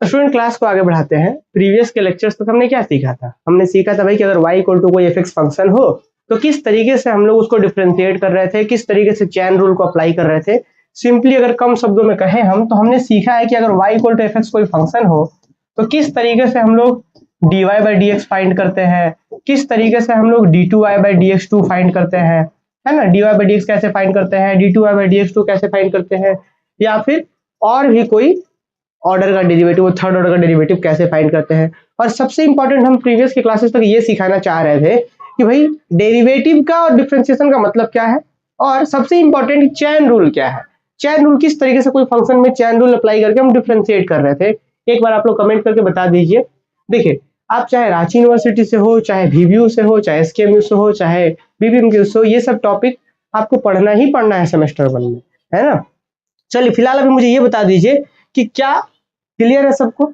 Student class को आगे बढ़ाते हैं। प्रीवियस के लेक्चर्स तक हमने क्या सीखा था? हमने सीखा था भाई कि अगर y इक्वल टू कोई एफ फंक्शन हो तो किस तरीके से हम लोग उसको डिफरेंशिएट कर रहे थे, किस तरीके से चेन रूल को अप्लाई कर रहे थे। सिंपली अगर कम शब्दों में कहें हम, तो हमने सीखा है कि अगर y इक्वल टू एफ कोई फंक्शन हो तो किस तरीके से हम लोग dy by d x find करते हैं, किस तरीके से हम लोग d2y by d x two find करते हैं, है ना। dy बाई डी एक्स कैसे फाइंड करते हैं, d2y by d x two कैसे फाइंड करते हैं, या फिर और भी कोई ऑर्डर का डेरिवेटिव, वो थर्ड ऑर्डर का डेरिवेटिव कैसे फाइंड करते हैं। और सबसे इंपॉर्टेंट हम प्रीवियस की क्लासेस तक ये सिखाना चाह रहे थे कि भाई डेरिवेटिव का और डिफरेंशिएशन का मतलब क्या है, और सबसे इंपॉर्टेंट चेन रूल क्या है। चेन रूल किस तरीके से कोई फंक्शन में चेन रूल अप्लाई करके हम डिफरेंशिएट कर रहे थे, एक बार आप लोग कमेंट करके बता दीजिए। देखिए, आप चाहे रांची यूनिवर्सिटी से हो, चाहे VBU से हो, चाहे SKMU से हो, चाहे BBMQ से हो, ये सब टॉपिक आपको पढ़ना ही पढ़ना है सेमेस्टर 1 में, है ना। चलिए फिलहाल अभी मुझे ये बता दीजिए कि क्या क्लियर है सबको?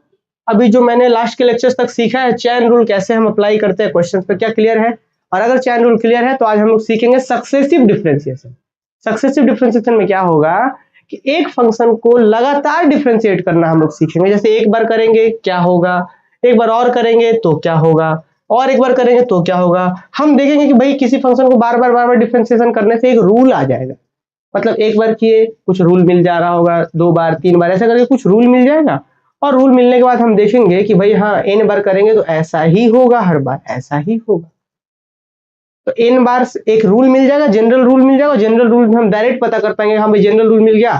अभी जो मैंने लास्ट के लेक्चर्स तक सीखा है चेन रूल कैसे हम अप्लाई करते हैं क्वेश्चन पे, क्या क्लियर है? और अगर चेन रूल क्लियर है तो आज हम लोग सीखेंगे सक्सेसिव डिफरेंशिएशन। सक्सेसिव डिफरेंशिएशन में क्या होगा कि एक फंक्शन को लगातार डिफरेंशिएट करना हम लोग सीखेंगे। जैसे एक बार करेंगे क्या होगा, एक बार और करेंगे तो क्या होगा, और एक बार करेंगे तो क्या होगा। हम देखेंगे कि भाई किसी फंक्शन को बार बार डिफरेंशिएशन करने से एक रूल आ जाएगा। मतलब एक बार किए कुछ रूल मिल जा रहा होगा, 2 बार 3 बार ऐसा करके कुछ रूल मिल जाएगा, और रूल मिलने के बाद हम देखेंगे कि भाई हाँ n बार करेंगे तो ऐसा ही होगा, हर बार ऐसा ही होगा। तो n बार एक रूल मिल जाएगा, जनरल रूल मिल जाएगा। जनरल रूल में हम डायरेक्ट पता कर पाएंगे, हाँ भाई जनरल रूल मिल गया,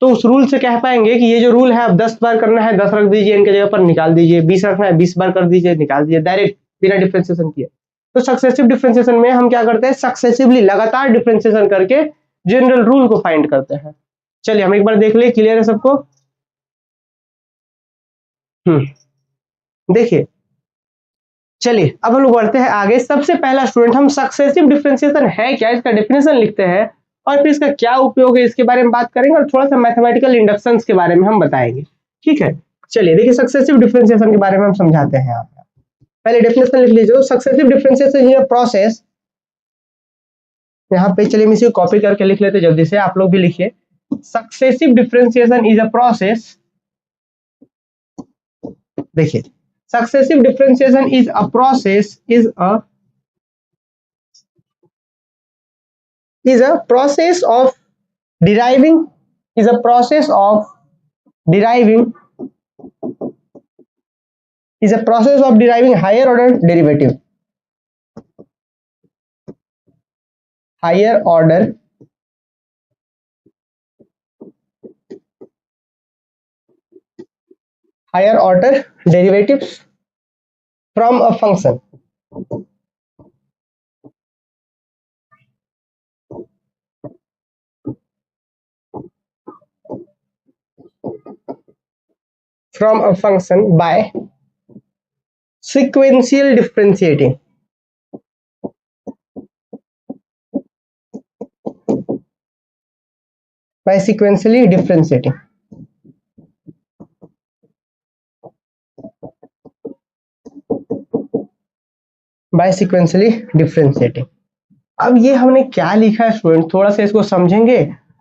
तो उस रूल से कह पाएंगे कि ये जो रूल है अब 10 बार करना है 10 रख दीजिए n की जगह पर, निकाल दीजिए। 20 रखना है 20 बार कर दीजिए, निकाल दीजिए, डायरेक्ट बिना डिफरेंशिएशन किए। तो सक्सेसिव डिफरेंशिएशन में हम क्या करते हैं, सक्सेसिवली लगातार डिफरेंशिएशन करके जनरल रूल को फाइंड करते हैं। चलिए हम एक बार देख ले, क्लियर है सबको? देखिए, चलिए अब हम लोग बढ़ते हैं आगे। सबसे पहला स्टूडेंट हम सक्सेसिव डिफरेंशिएशन है क्या, इसका डेफिनेशन लिखते हैं, और फिर इसका क्या उपयोग है इसके बारे में बात करेंगे, और थोड़ा सा मैथमेटिकल इंडक्शंस के बारे में हम बताएंगे। ठीक है, चलिए देखिए सक्सेसिव डिफरेंशिएशन के बारे में हम समझाते हैं। यहाँ पहले डेफिनेशन लिख लीजिए। Successive differentiation is a process, यहाँ पे चलिए हम इसे कॉपी करके लिख लेते जल्दी से, आप लोग भी लिखिए। Successive differentiation is a process, देखिए successive differentiation is a process, is a process of deriving higher order derivative, higher order derivatives from a function, by sequential differentiating. By sequentially differentiating. अब ये हमने क्या लिखा है स्टूडेंट, थोड़ा सा इसको समझेंगे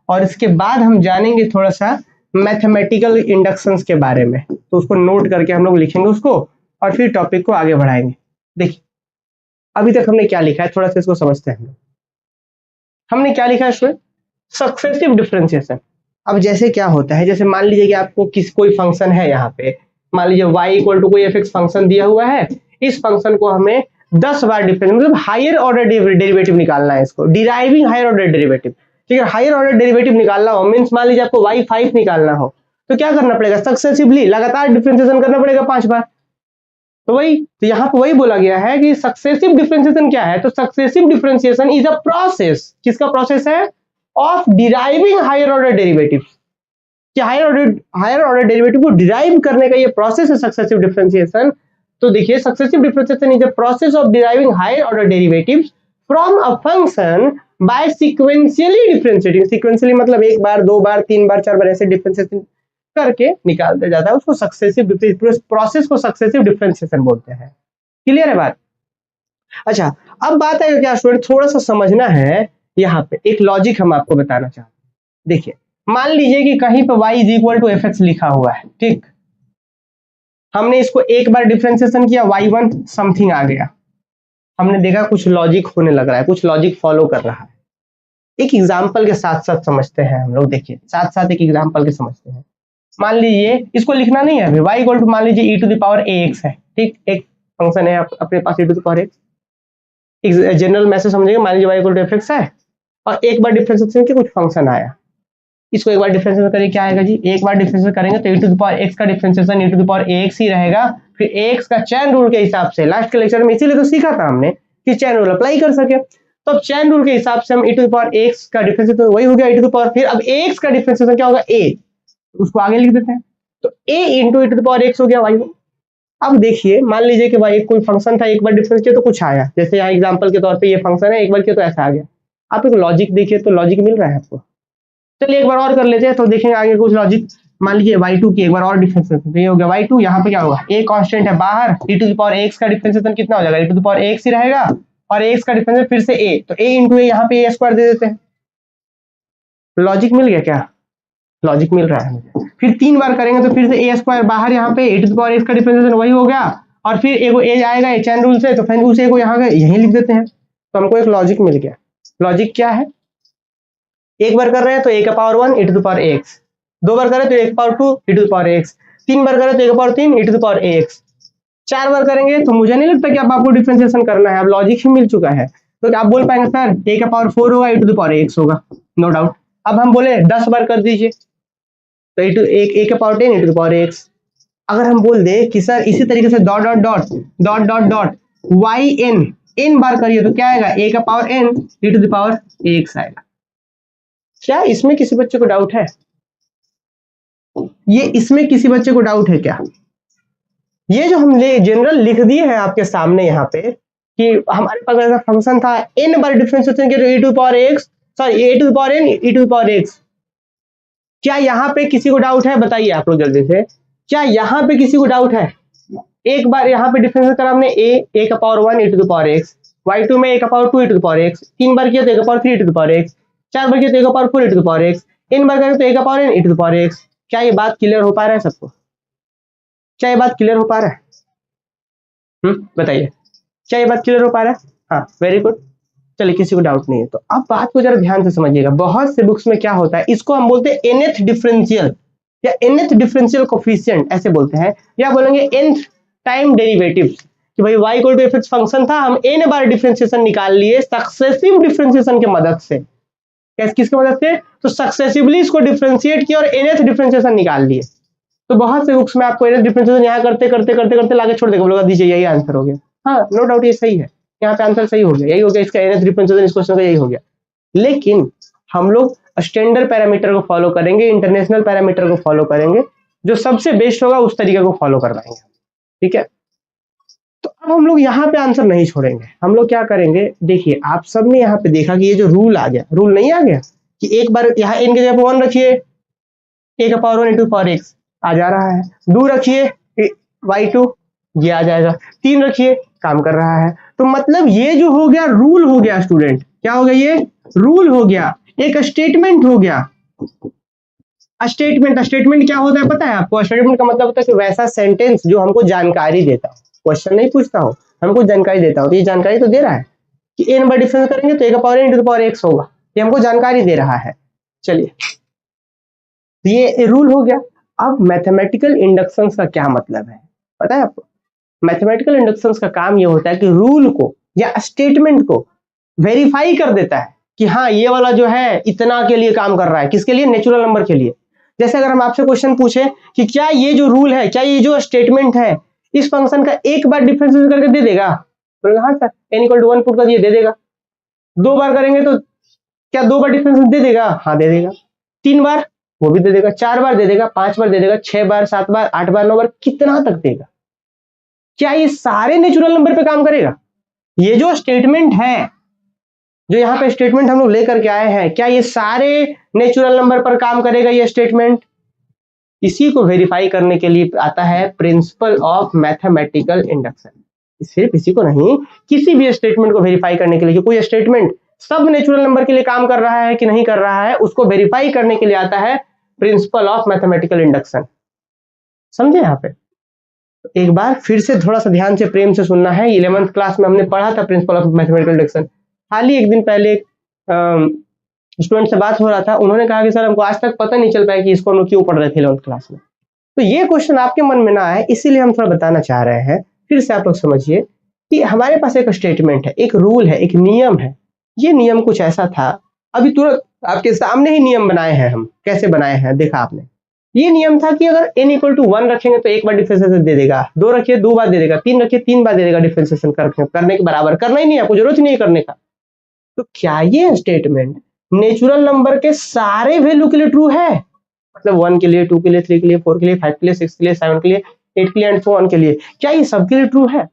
और इसके बाद हम जानेंगे थोड़ा सा मैथमेटिकल इंडक्शंस के बारे में। तो उसको नोट करके हम लोग लिखेंगे उसको, और फिर टॉपिक को आगे बढ़ाएंगे। देखिए अभी तक हमने क्या लिखा है, थोड़ा सा इसको समझते हैं। हमने क्या लिखा है स्टूडेंट, सक्सेसिव डिफरेंशिएशन। अब जैसे क्या होता है, जैसे मान लीजिए कि आपको कोई फंक्शन है, यहाँ पे मान लीजिए y इक्वल टू कोई f फंक्शन दिया हुआ है। इस फंक्शन को हमें 10 बार डिफरेंस मतलब हायर ऑर्डर डेरिवेटिव निकालना है, इसको डिराइविंग हायर ऑर्डर डेरिवेटिव। ठीक है, हायर ऑर्डर डेरिवेटिव निकालना हो मींस मान लीजिए आपको y5 निकालना हो, तो क्या करना पड़ेगा, सक्सेसिवली लगातार डिफरेंशिएशन करना पड़ेगा 5 बार। तो यहाँ पे वही बोला गया है कि सक्सेसिव डिफरेंशिएशन क्या है, तो successive differentiation is a process, किसका प्रोसेस है, of deriving higher order derivative. कि हायर ऑर्डर डेरिवेटिव को डिराइव करने का ये प्रोसेस है सक्सेसिव डिफरेंशिएशन। तो देखिए successive differentiation is a process of deriving higher order derivatives from a function by sequentially differentiating. Sequentially मतलब 1 बार 2 बार 3 बार 4 बार ऐसे डिफरेंशिएशन करके निकालते जाता है, उसको सक्सेसिव प्रोसेस को सक्सेसिव डिफरेंशिएशन बोलते हैं। क्लियर है बात? अच्छा अब बात है क्या स्टूडेंट, थोड़ा सा समझना है। यहाँ पे एक लॉजिक हम आपको बताना चाहते हैं। देखिए मान लीजिए कि कहीं पर y is equal to f लिखा हुआ है, ठीक। हमने इसको एक बार डिफरेंशिएशन किया, y1 समथिंग आ गया, हमने देखा कुछ लॉजिक होने लग रहा है, कुछ लॉजिक फॉलो कर रहा है। एक एग्जाम्पल के साथ साथ समझते हैं हम लोग, देखिए साथ साथ एक एग्जाम्पल के समझते हैं। मान लीजिए इसको लिखना नहीं है अभी, y इक्वल टू मान लीजिए e to the power ax है, ठीक, एक फंक्शन है अपने पास e to the power x, general message समझेंगे, मान लीजिए y इक्वल टू fx है और एक बार डिफरेंशिएशन के कुछ फंक्शन आया, इसको एक बार डिफरेंशिएशन करें क्या आएगा जी, एक बार डिफरेंशिएशन करेंगे तो e to the power x का differentiation e to the power ax ही रहेगा, फिर ax का चैन रूल के हिसाब से, लास्ट के लेक्चर में इसीलिए तो सीखा था हमने कि चैन रूल अप्लाई कर सके, तो अब चैन रूल के हिसाब से हम e to the power x का डिफरेंशिएशन वही हो गया e टू द पावर, फिर अब ax का डिफरेंशिएशन क्या होगा a, उसको आगे लिख देते हैं, तो a into e to the power x हो गया y। अब देखिए मान लीजिए कि भाई कोई फंक्शन था, एक बार डिफरेंस किया तो कुछ आया, जैसे यहाँ एग्जांपल के तौर पे ये फंक्शन है, एक बार किया तो ऐसा आ गया, आप एक लॉजिक देखिए तो लॉजिक मिल रहा है आपको। चलिए एक बार और कर लेते हैं तो देखेंगे आगे कुछ लॉजिक। मान लीजिए y2 की एक बार और डिफरेंशिएशन, तो ये हो गया y2, यहाँ पे क्या होगा a कांस्टेंट है बाहर, e to the power x का डिफरेंशिएशन कितना हो जाएगा e to the power x ही रहेगा, और x का डिफरेंशिएशन फिर से a, तो a इंटू a, यहाँ पे a स्क्वायर दे देते हैं। लॉजिक मिल गया क्या, लॉजिक मिल रहा है मुझे। फिर 3 बार करेंगे तो फिर से a स्क्वायर बाहर, यहाँ पे e to the power x का डिफरेंशिएशन वही हो गया, और फिर एगो a आएगा चैन रूल से, तो फिर उसे को यहाँ यहीं लिख देते हैं, तो हमको एक लॉजिक मिल गया। लॉजिक क्या है, एक बार कर रहे हैं तो a का power 1 e to the power x, दो बार करें तो a का power 2 e to the power x, 3 बार करें तो a का power 3 e to the power ax, 4 बार करेंगे तो मुझे नहीं लगता कि अब आपको डिफरेंशिएशन करना है, अब लॉजिक ही मिल चुका है, तो आप बोल पाएंगे सर a का पावर 4 होगा e to the power x होगा, नो डाउट। अब हम बोले 10 बार कर दीजिए तो a का power 10 e to the power x। अगर हम बोल दे कि सर इसी तरीके से dot dot dot dot dot dot y n बार करिए तो क्या आएगा, a का power n e to the power x आएगा। क्या इसमें किसी बच्चे को डाउट है, ये इसमें किसी बच्चे को डाउट है क्या, ये जो हम जनरल लिख दिए हैं आपके सामने यहाँ पे कि हमारे पास ऐसा फंक्शन था, n बार डिफरेंशिएशन किया तो e to the power x, sorry a to the power n e to the power x। क्या यहाँ पे किसी को डाउट है, बताइए आप लोग जल्दी से, क्या यहाँ पे किसी को डाउट है। एक बार यहाँ पे डिफरेंशिएशन करा हमने a का power 1 e to the power x, y2 में a का power 2 e to the power x, 3 बार किया तो a का power 3 e to the power x, 4 बार किया तो a का power 4 e to the power x, n बार करें तो a का power n e to the power x। क्या ये बात क्लियर हो पा रहा है सबको, क्या ये बात क्लियर हो पा रहा है, बताइए क्या ये बात क्लियर हो पा रहा है, हाँ वेरी गुड। चलिए किसी को डाउट नहीं है, तो अब बात को जरा ध्यान से समझिएगा। बहुत से बुक्स में क्या होता है, इसको हम बोलते हैं nth डिफरेंशियल या nth डिफरेंशियल कोफिशिएंट ऐसे बोलते हैं, या बोलेंगे nth टाइम डेरिवेटिव, कि भाई y equal to fx function था, हम n बार डिफरेंशिएशन निकाल लिए सक्सेसिव डिफरेंशिएशन के मदद से। किसके मदद से, तो सक्सेसिवली इसको डिफरेंशिएट किया और nth डिफरेंशिएशन निकाल लिए। तो बहुत से बुक्स में आपको nth डिफरेंशिएशन यहाँ करते करते करते करते लाके छोड़ देगा, बोलेगा दीजिए यही आंसर हो गया। हाँ नो डाउट ये सही है, यहाँ पे आंसर सही हो गया, यही हो गया इसका nth डिफरेंशिएशन, इस क्वेश्चन का यही हो गया। लेकिन हम लोग स्टैंडर्ड पैरामीटर को फॉलो करेंगे, इंटरनेशनल पैरामीटर को फॉलो करेंगे, जो सबसे बेस्ट होगा उस तरीके को फॉलो करवाएंगे, ठीक है। तो अब हम लोग यहाँ पे आंसर नहीं छोड़ेंगे, हम लोग क्या करेंगे, देखिए आप सबने यहाँ पे देखा कि ये जो रूल आ गया, रूल नहीं आ गया कि एक बार यहाँ n के जगह 1 रखिए, a का पावर 1 into पावर x आ जा रहा है, 2 रखिए y2 ये आ जाएगा, 3 रखिए काम कर रहा है। तो मतलब ये जो हो गया रूल हो गया स्टूडेंट, क्या हो गया, ये रूल हो गया, एक स्टेटमेंट हो गया। स्टेटमेंट क्या होता है पता है आपको, स्टेटमेंट का मतलब होता है कि वैसा सेंटेंस जो हमको जानकारी देता हो, क्वेश्चन नहीं पूछता हो, हमको जानकारी देता हो। तो ये जानकारी तो दे रहा है कि n बार डिफरेंस करेंगे तो a का power n to the power x होगा, ये हमको जानकारी दे रहा है। चलिए ये रूल हो गया। अब मैथमेटिकल इंडक्शंस का क्या मतलब है पता है आपको, मैथमेटिकल इंडक्शंस का काम ये होता है कि रूल को या स्टेटमेंट को वेरीफाई कर देता है कि हाँ ये वाला जो है इतना के लिए काम कर रहा है, किसके लिए, नेचुरल नंबर के लिए। जैसे अगर हम आपसे क्वेश्चन पूछे कि क्या ये जो रूल है, क्या ये जो स्टेटमेंट है इस फंक्शन का एक बार डिफरेंशिएट करके दे देगा, बोलेगा हाँ sir n equal to 1 put कर दिए दे देगा। 2 बार करेंगे तो क्या 2 बार डिफरेंशिएट दे देगा, हाँ दे देगा। 3 बार वो भी दे देगा, 4 बार दे देगा, 5 बार दे देगा, 6 बार, 7 बार, 8 बार, 9 बार, कितना तक देगा। क्या ये सारे नेचुरल नंबर पे काम करेगा, ये जो स्टेटमेंट है, जो यहाँ पे स्टेटमेंट हम लोग लेकर के आए हैं, क्या ये सारे नेचुरल नंबर पर काम करेगा ये स्टेटमेंट। इसी को वेरीफाई करने के लिए आता है प्रिंसिपल ऑफ मैथमेटिकल इंडक्शन। सिर्फ इसी को नहीं, किसी भी स्टेटमेंट को वेरीफाई करने के लिए कि कोई स्टेटमेंट सब नेचुरल नंबर के लिए काम कर रहा है कि नहीं कर रहा है, उसको वेरीफाई करने के लिए आता है प्रिंसिपल ऑफ मैथमेटिकल इंडक्शन। समझे यहाँ पे, एक बार फिर से थोड़ा सा ध्यान से प्रेम से सुनना है। 11th क्लास में हमने पढ़ा था प्रिंसिपल ऑफ मैथमेटिकल इंडक्शन। हाल ही एक दिन पहले स्टूडेंट से बात हो रहा था, उन्होंने कहा कि सर हमको आज तक पता नहीं चल पाया कि इसको हम लोग क्यों पढ़ रहे थे 11th क्लास में। तो ये क्वेश्चन आपके मन में ना आए इसीलिए हम थोड़ा बताना चाह रहे हैं। फिर से आप लोग समझिए कि हमारे पास एक स्टेटमेंट है, एक रूल है, एक नियम है। ये नियम कुछ ऐसा था, अभी तुरंत आपके सामने ही नियम बनाए हैं हम। कैसे बनाए हैं देखा आपने। ये नियम था कि अगर n इक्वल टू 1 रखेंगे तो एक बार डिफरेंशिएशन दे देगा, 2 रखिए 2 बार दे देगा, 3 रखिए 3 बार दे देगा डिफरेंशिएशन करने के बराबर। करना ही नहीं है, आपको जरूरत ही नहीं करने का। तो क्या ये स्टेटमेंट नेचुरल नंबर के सारे वैल्यू के लिए ट्रू है? मतलब 1 के लिए, 2 के लिए, 3 के लिए, 4 के लिए, 5 के लिए, 6 के लिए, 7 के लिए, 8 के लिए एंड सो ऑन के लिए, क्या ये सबके लिए ट्रू है?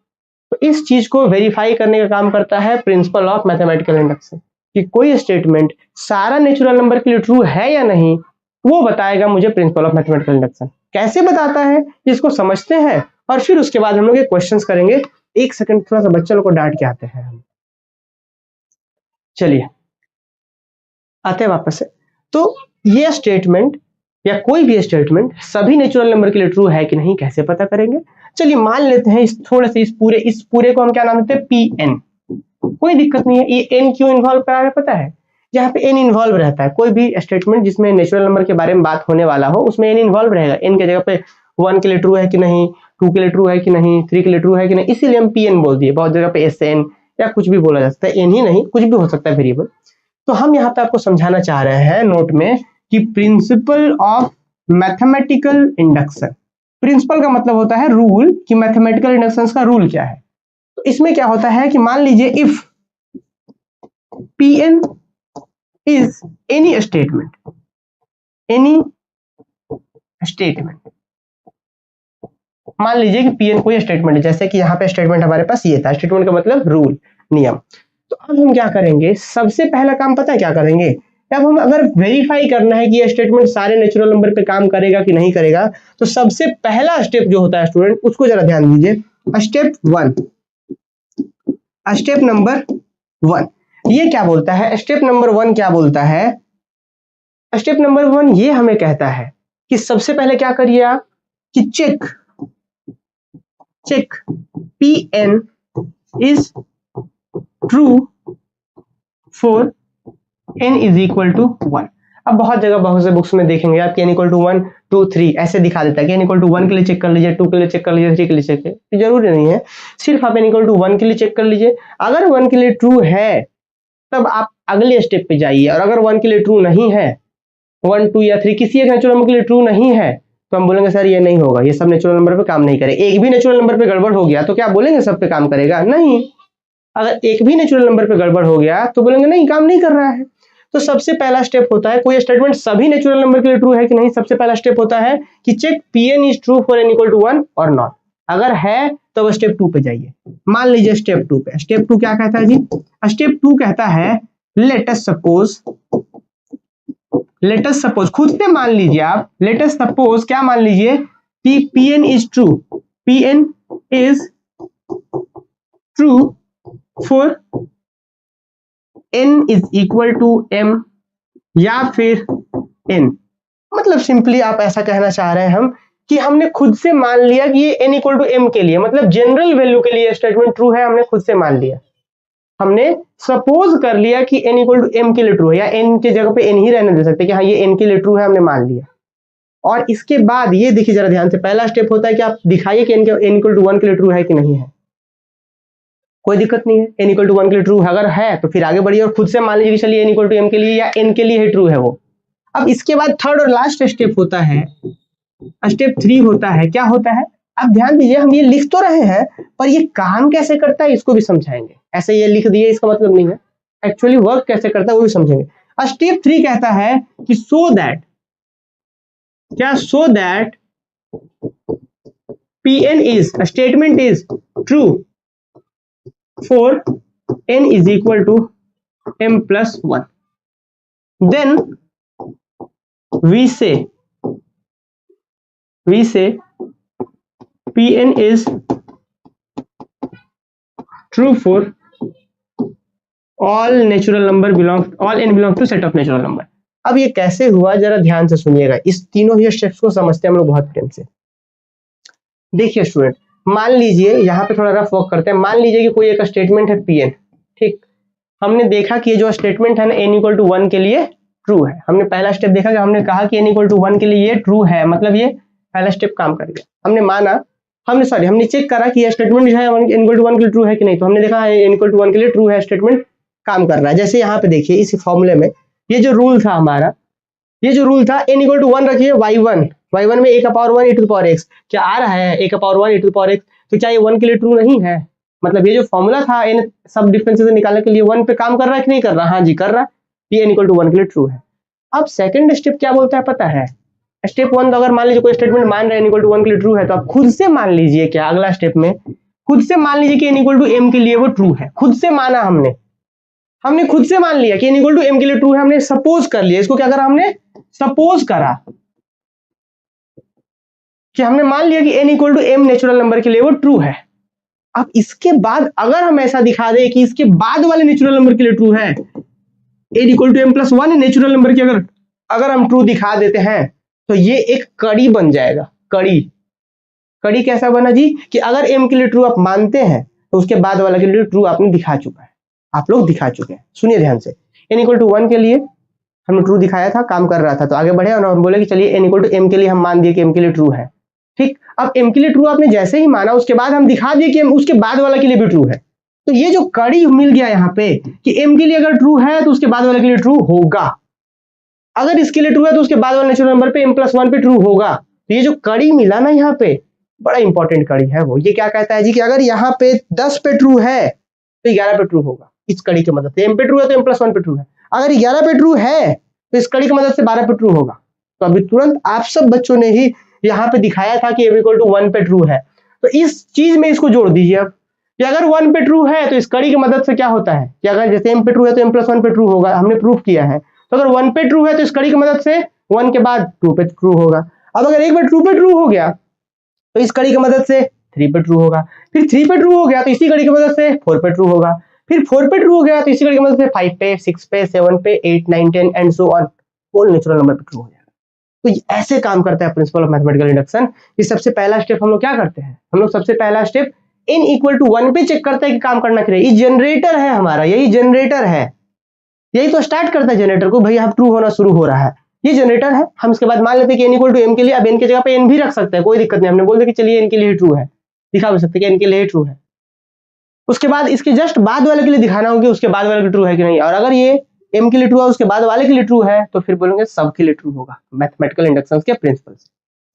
तो इस चीज को वेरीफाई करने का काम करता है प्रिंसिपल ऑफ मैथमेटिकल इंडक्शन, कि कोई स्टेटमेंट सारा नेचुरल नंबर के लिए ट्रू है या नहीं, वो बताएगा मुझे प्रिंसिपल ऑफ मैथमेटिकल इंडक्शन। कैसे बताता है इसको समझते हैं और फिर उसके बाद हम लोग क्वेश्चंस करेंगे। एक सेकंड, थोड़ा सा बच्चे लोग को डांट के आते हैं हम। चलिए आते हैं वापस से। तो ये स्टेटमेंट या कोई भी स्टेटमेंट सभी नेचुरल नंबर के लिए ट्रू है कि नहीं कैसे पता करेंगे? चलिए मान लेते हैं थोड़े से इस पूरे को हम क्या नाम देते हैं, पी एन। कोई दिक्कत नहीं है। ये एन क्यों इन्वॉल्व करा है पता है? जहाँ पे एन इन्वॉल्व रहता है, कोई भी स्टेटमेंट जिसमें नेचुरल नंबर के बारे में बात होने वाला हो उसमें एन इन्वॉल्व रहेगा। एन के जगह पे 1 के लिए ट्रू है कि नहीं, 2 के लिए ट्रू है कि नहीं, 3 के लिए ट्रू है कि नहीं, इसीलिए हम पी एन बोल दिए। बहुत जगह पे एस एन या कुछ भी बोला जा सकता है, एन ही नहीं कुछ भी हो सकता है वेरिएबल। तो हम यहाँ पे आपको समझाना चाह रहे हैं नोट में कि principle of mathematical induction. Principle का मतलब होता है रूल, कि मैथमेटिकल इंडक्शन का रूल क्या है। तो इसमें क्या होता है कि मान लीजिए if Pn is any statement, मान लीजिए कि Pn कोई स्टेटमेंट है, जैसे कि यहाँ पे स्टेटमेंट हमारे पास ये था। स्टेटमेंट का मतलब रूल, नियम। तो अब हम क्या करेंगे, सबसे पहला काम पता है क्या करेंगे? अब हम अगर वेरीफाई करना है कि ये स्टेटमेंट सारे नेचुरल नंबर पे काम करेगा कि नहीं करेगा, तो सबसे पहला स्टेप जो होता है स्टूडेंट, उसको जरा ध्यान दीजिए। स्टेप नंबर 1 ये क्या बोलता है? स्टेप नंबर 1 क्या बोलता है? स्टेप नंबर 1 ये हमें कहता है कि सबसे पहले क्या करिए आप कि check Pn is true for n is equal to 1। अब बहुत जगह बहुत से बुक्स में देखेंगे आप कि n इक्वल टू 1 2 3 ऐसे दिखा देता है कि n इक्वल टू 1 के लिए चेक कर लीजिए, 2 के लिए चेक कर लीजिए, 3 के लिए चेक कर लीजिए। जरूरी नहीं है, सिर्फ आप n इक्वल टू 1 के लिए चेक कर लीजिए। अगर 1 के लिए ट्रू है तब आप अगले स्टेप पे जाइए, और अगर 1 के लिए ट्रू नहीं है, 1 2 या 3 किसी एक नेचुरल नंबर के लिए ट्रू नहीं है, तो हम बोलेंगे सर ये नहीं होगा, ये सब नेचुरल नंबर पे काम नहीं करे। एक भी नेचुरल नंबर पे गड़बड़ हो गया तो क्या बोलेंगे सब पे काम करेगा? नहीं। अगर एक भी नेचुरल नंबर पे गड़बड़ हो गया तो बोलेंगे नहीं काम नहीं कर रहा है। तो सबसे पहला स्टेप होता है, कोई स्टेटमेंट सभी नेचुरल नंबर के लिए ट्रू है कि नहीं, सबसे पहला स्टेप होता है कि check Pn is true for n equal to 1 और नॉट। अगर है तो स्टेप 2 पे जाइए। मान लीजिए स्टेप 2 पे, स्टेप 2 क्या कहता है जी? स्टेप 2 कहता है लेट अस सपोज, खुद से मान लीजिए आप, लेट अस सपोज क्या मान लीजिए कि Pn is true, Pn is true for n is equal to m या फिर n। मतलब सिंपली आप ऐसा कहना चाह रहे हैं हम कि हमने खुद से मान लिया कि ये n इक्वल टू m के लिए, मतलब जनरल वैल्यू के लिए स्टेटमेंट ट्रू है। हमने खुद से मान लिया, हमने सपोज कर लिया कि n इक्वल टू m के लिए ट्रू है, या n के जगह पे n ही रहने दे सकते कि हाँ ये n के लिए ट्रू है, हमने मान लिया। और इसके बाद ये देखिए जरा ध्यान से, पहला स्टेप होता है कि आप दिखाइए कि n इक्वल टू 1 के लिए ट्रू है कि नहीं है। कोई दिक्कत नहीं है, n इक्वल टू 1 के लिए ट्रू अगर है तो फिर आगे बढ़िए और खुद से मान लीजिए कि चलिए n इक्वल टू m के लिए या n के लिए ही ट्रू है वो। अब इसके बाद थर्ड और लास्ट स्टेप होता है, स्टेप 3 होता है। क्या होता है आप ध्यान दीजिए, हम ये लिख तो रहे हैं पर ये काम कैसे करता है इसको भी समझाएंगे। ऐसे ये लिख दिए इसका मतलब नहीं है, एक्चुअली वर्क कैसे करता है वो भी समझेंगे। स्टेप 3 कहता है कि so that Pn is statement is true for n is equal to m plus 1, then we say Pn is true for all n belongs to set of natural number। अब ये कैसे हुआ जरा ध्यान से सुनिएगा, इस तीनों ही स्टेप्स को समझते हैं हम लोग बहुत प्रेम से। देखिए स्टूडेंट, मान लीजिए यहाँ पे थोड़ा रफ वर्क करते हैं। मान लीजिए कि कोई एक स्टेटमेंट है Pn, ठीक। हमने देखा कि ये जो स्टेटमेंट है ना n इक्वल टू 1 के लिए ट्रू है। हमने पहला स्टेप देखा कि हमने कहा कि n इक्वल टू 1 के लिए ये ट्रू है, मतलब ये पहला स्टेप काम कर गया। हमने माना, हमने चेक करा कि ये स्टेटमेंट जो है n इक्वल टू 1 के लिए ट्रू है कि नहीं, तो हमने देखा n इक्वल टू 1 के लिए ट्रू है, स्टेटमेंट काम कर रहा है। जैसे यहाँ पे देखिए इस फॉर्मूले में ये जो रूल था हमारा, ये जो रूल था n इक्वल टू 1 रखिए, y1 में a का power 1 e to the power x क्या आ रहा है, a का power 1 e to the power x, तो क्या ये 1 के लिए ट्रू नहीं है? मतलब ये जो फॉर्मूला था n सब डिफरेंसेस निकालने के लिए 1 पे काम कर रहा है कि नहीं कर रहा? हाँ जी कर रहा है, ये n इक्वल टू 1 के लिए ट्रू है। अब सेकंड स्टेप क्या बोलता है पता है? स्टेप 1 तो अगर मान लीजिए कोई स्टेटमेंट मान रहे हैं n इक्वल टू 1 के लिए ट्रू है, तो आप खुद से मान लीजिए, क्या अगला स्टेप में खुद से मान लीजिए कि n इक्वल टू m के लिए वो ट्रू है। खुद से माना हमने खुद से मान लिया कि n इक्वल टू m के लिए ट्रू है, हमने सपोज कर लिया। इसको क्या करा हमने? सपोज करा कि हमने मान लिया कि n equal to m natural number के लिए वो ट्रू है। अब इसके बाद अगर हम ऐसा दिखा दें कि इसके बाद वाले नेचुरल नंबर के लिए ट्रू है, n equal to m plus 1 natural number की अगर हम ट्रू दिखा देते हैं, तो ये एक कड़ी बन जाएगा। कड़ी कैसा बना जी? कि अगर m के लिए ट्रू आप मानते हैं, तो उसके बाद वाला के लिए ट्रू आपने दिखा चुका है, आप लोग दिखा चुके हैं। सुनिए ध्यान से, n इक्वल टू 1 के लिए हमने ट्रू दिखाया था, काम कर रहा था, तो आगे बढ़े और हम बोले कि चलिए n इक्वल टू m के लिए हम मान दिए कि m के लिए ट्रू है, ठीक। अब m के लिए ट्रू आपने जैसे ही माना, उसके बाद हम दिखा दिए कि उसके बाद वाला के लिए भी ट्रू है। तो ये जो कड़ी मिल गया यहाँ पे कि m के लिए अगर ट्रू है तो उसके बाद वाले के लिए ट्रू होगा, अगर इसके लिए ट्रू है तो उसके बाद वाले नेचुरल नंबर पे m प्लस 1 पे ट्रू होगा। तो ये जो कड़ी मिला ना यहाँ पे, बड़ा इंपॉर्टेंट कड़ी है वो। ये क्या कहता है जी कि अगर यहाँ पे 10 पे ट्रू है तो 11 पे ट्रू होगा। इस कड़ी की मदद से m पे ट्रू है तो m प्लस 1 पे ट्रू है, अगर 11 पे ट्रू है तो इस कड़ी की मदद से 12 पे ट्रू होगा। तो अभी तुरंत आप सब बच्चों ने ही यहाँ पे दिखाया था कि m इक्वल टू 1 पे ट्रू है, तो इस चीज में इसको जोड़ दीजिए अब कि अगर 1 पे ट्रू है तो इस कड़ी की मदद से क्या होता है कि अगर जैसे m पे ट्रू है तो m प्लस 1 पे ट्रू होगा, हमने प्रूफ किया है। तो अगर 1 पे ट्रू है तो इस कड़ी की मदद से 1 के बाद 2 पे ट्रू होगा। अब अगर एक बार 2 पे ट्रू हो गया तो इस कड़ी की मदद से 3 पे ट्रू होगा, फिर 3 पे ट्रू हो गया तो इसी कड़ी की मदद से 4 पे ट्रू होगा, फिर 4 पे ट्रू हो गया तो इसी कड़ी की मदद से 5 पे, 6 पे, 7 पे, 8, 9, 10 and so on, whole natural number पे ट्रू हो जाएगा। तो ऐसे काम करता है प्रिंसिपल ऑफ मैथमेटिकल इंडक्शन। कि सबसे पहला स्टेप हम लोग क्या करते हैं, हम लोग सबसे पहला स्टेप n इक्वल टू 1 पे चेक करते हैं कि काम करना चाहिए। ये जनरेटर है हमारा, यही जनरेटर है, यही तो स्टार्ट करता है जनरेटर को, भाई अब ट्रू होना शुरू हो रहा है, ये जनरेटर है। हम इसके बाद मान लेते हैं कि n इक्वल टू m के लिए, अब n की जगह पे n भी रख सकते हैं, कोई दिक्कत नहीं। हमने बोल दिया कि चलिए n के लिए ट्रू है, दिखा भी सकते हैं कि n के लिए ट्रू है। उसके बाद इसके जस्ट बाद वाले के लिए दिखाना होगी उसके बाद वाले के ट्रू है कि नहीं, और अगर ये m के लिए ट्रू है उसके बाद वाले के लिए ट्रू है तो फिर बोलेंगे सब के लिए ट्रू होगा। मैथमेटिकल इंडक्शन के प्रिंसिपल से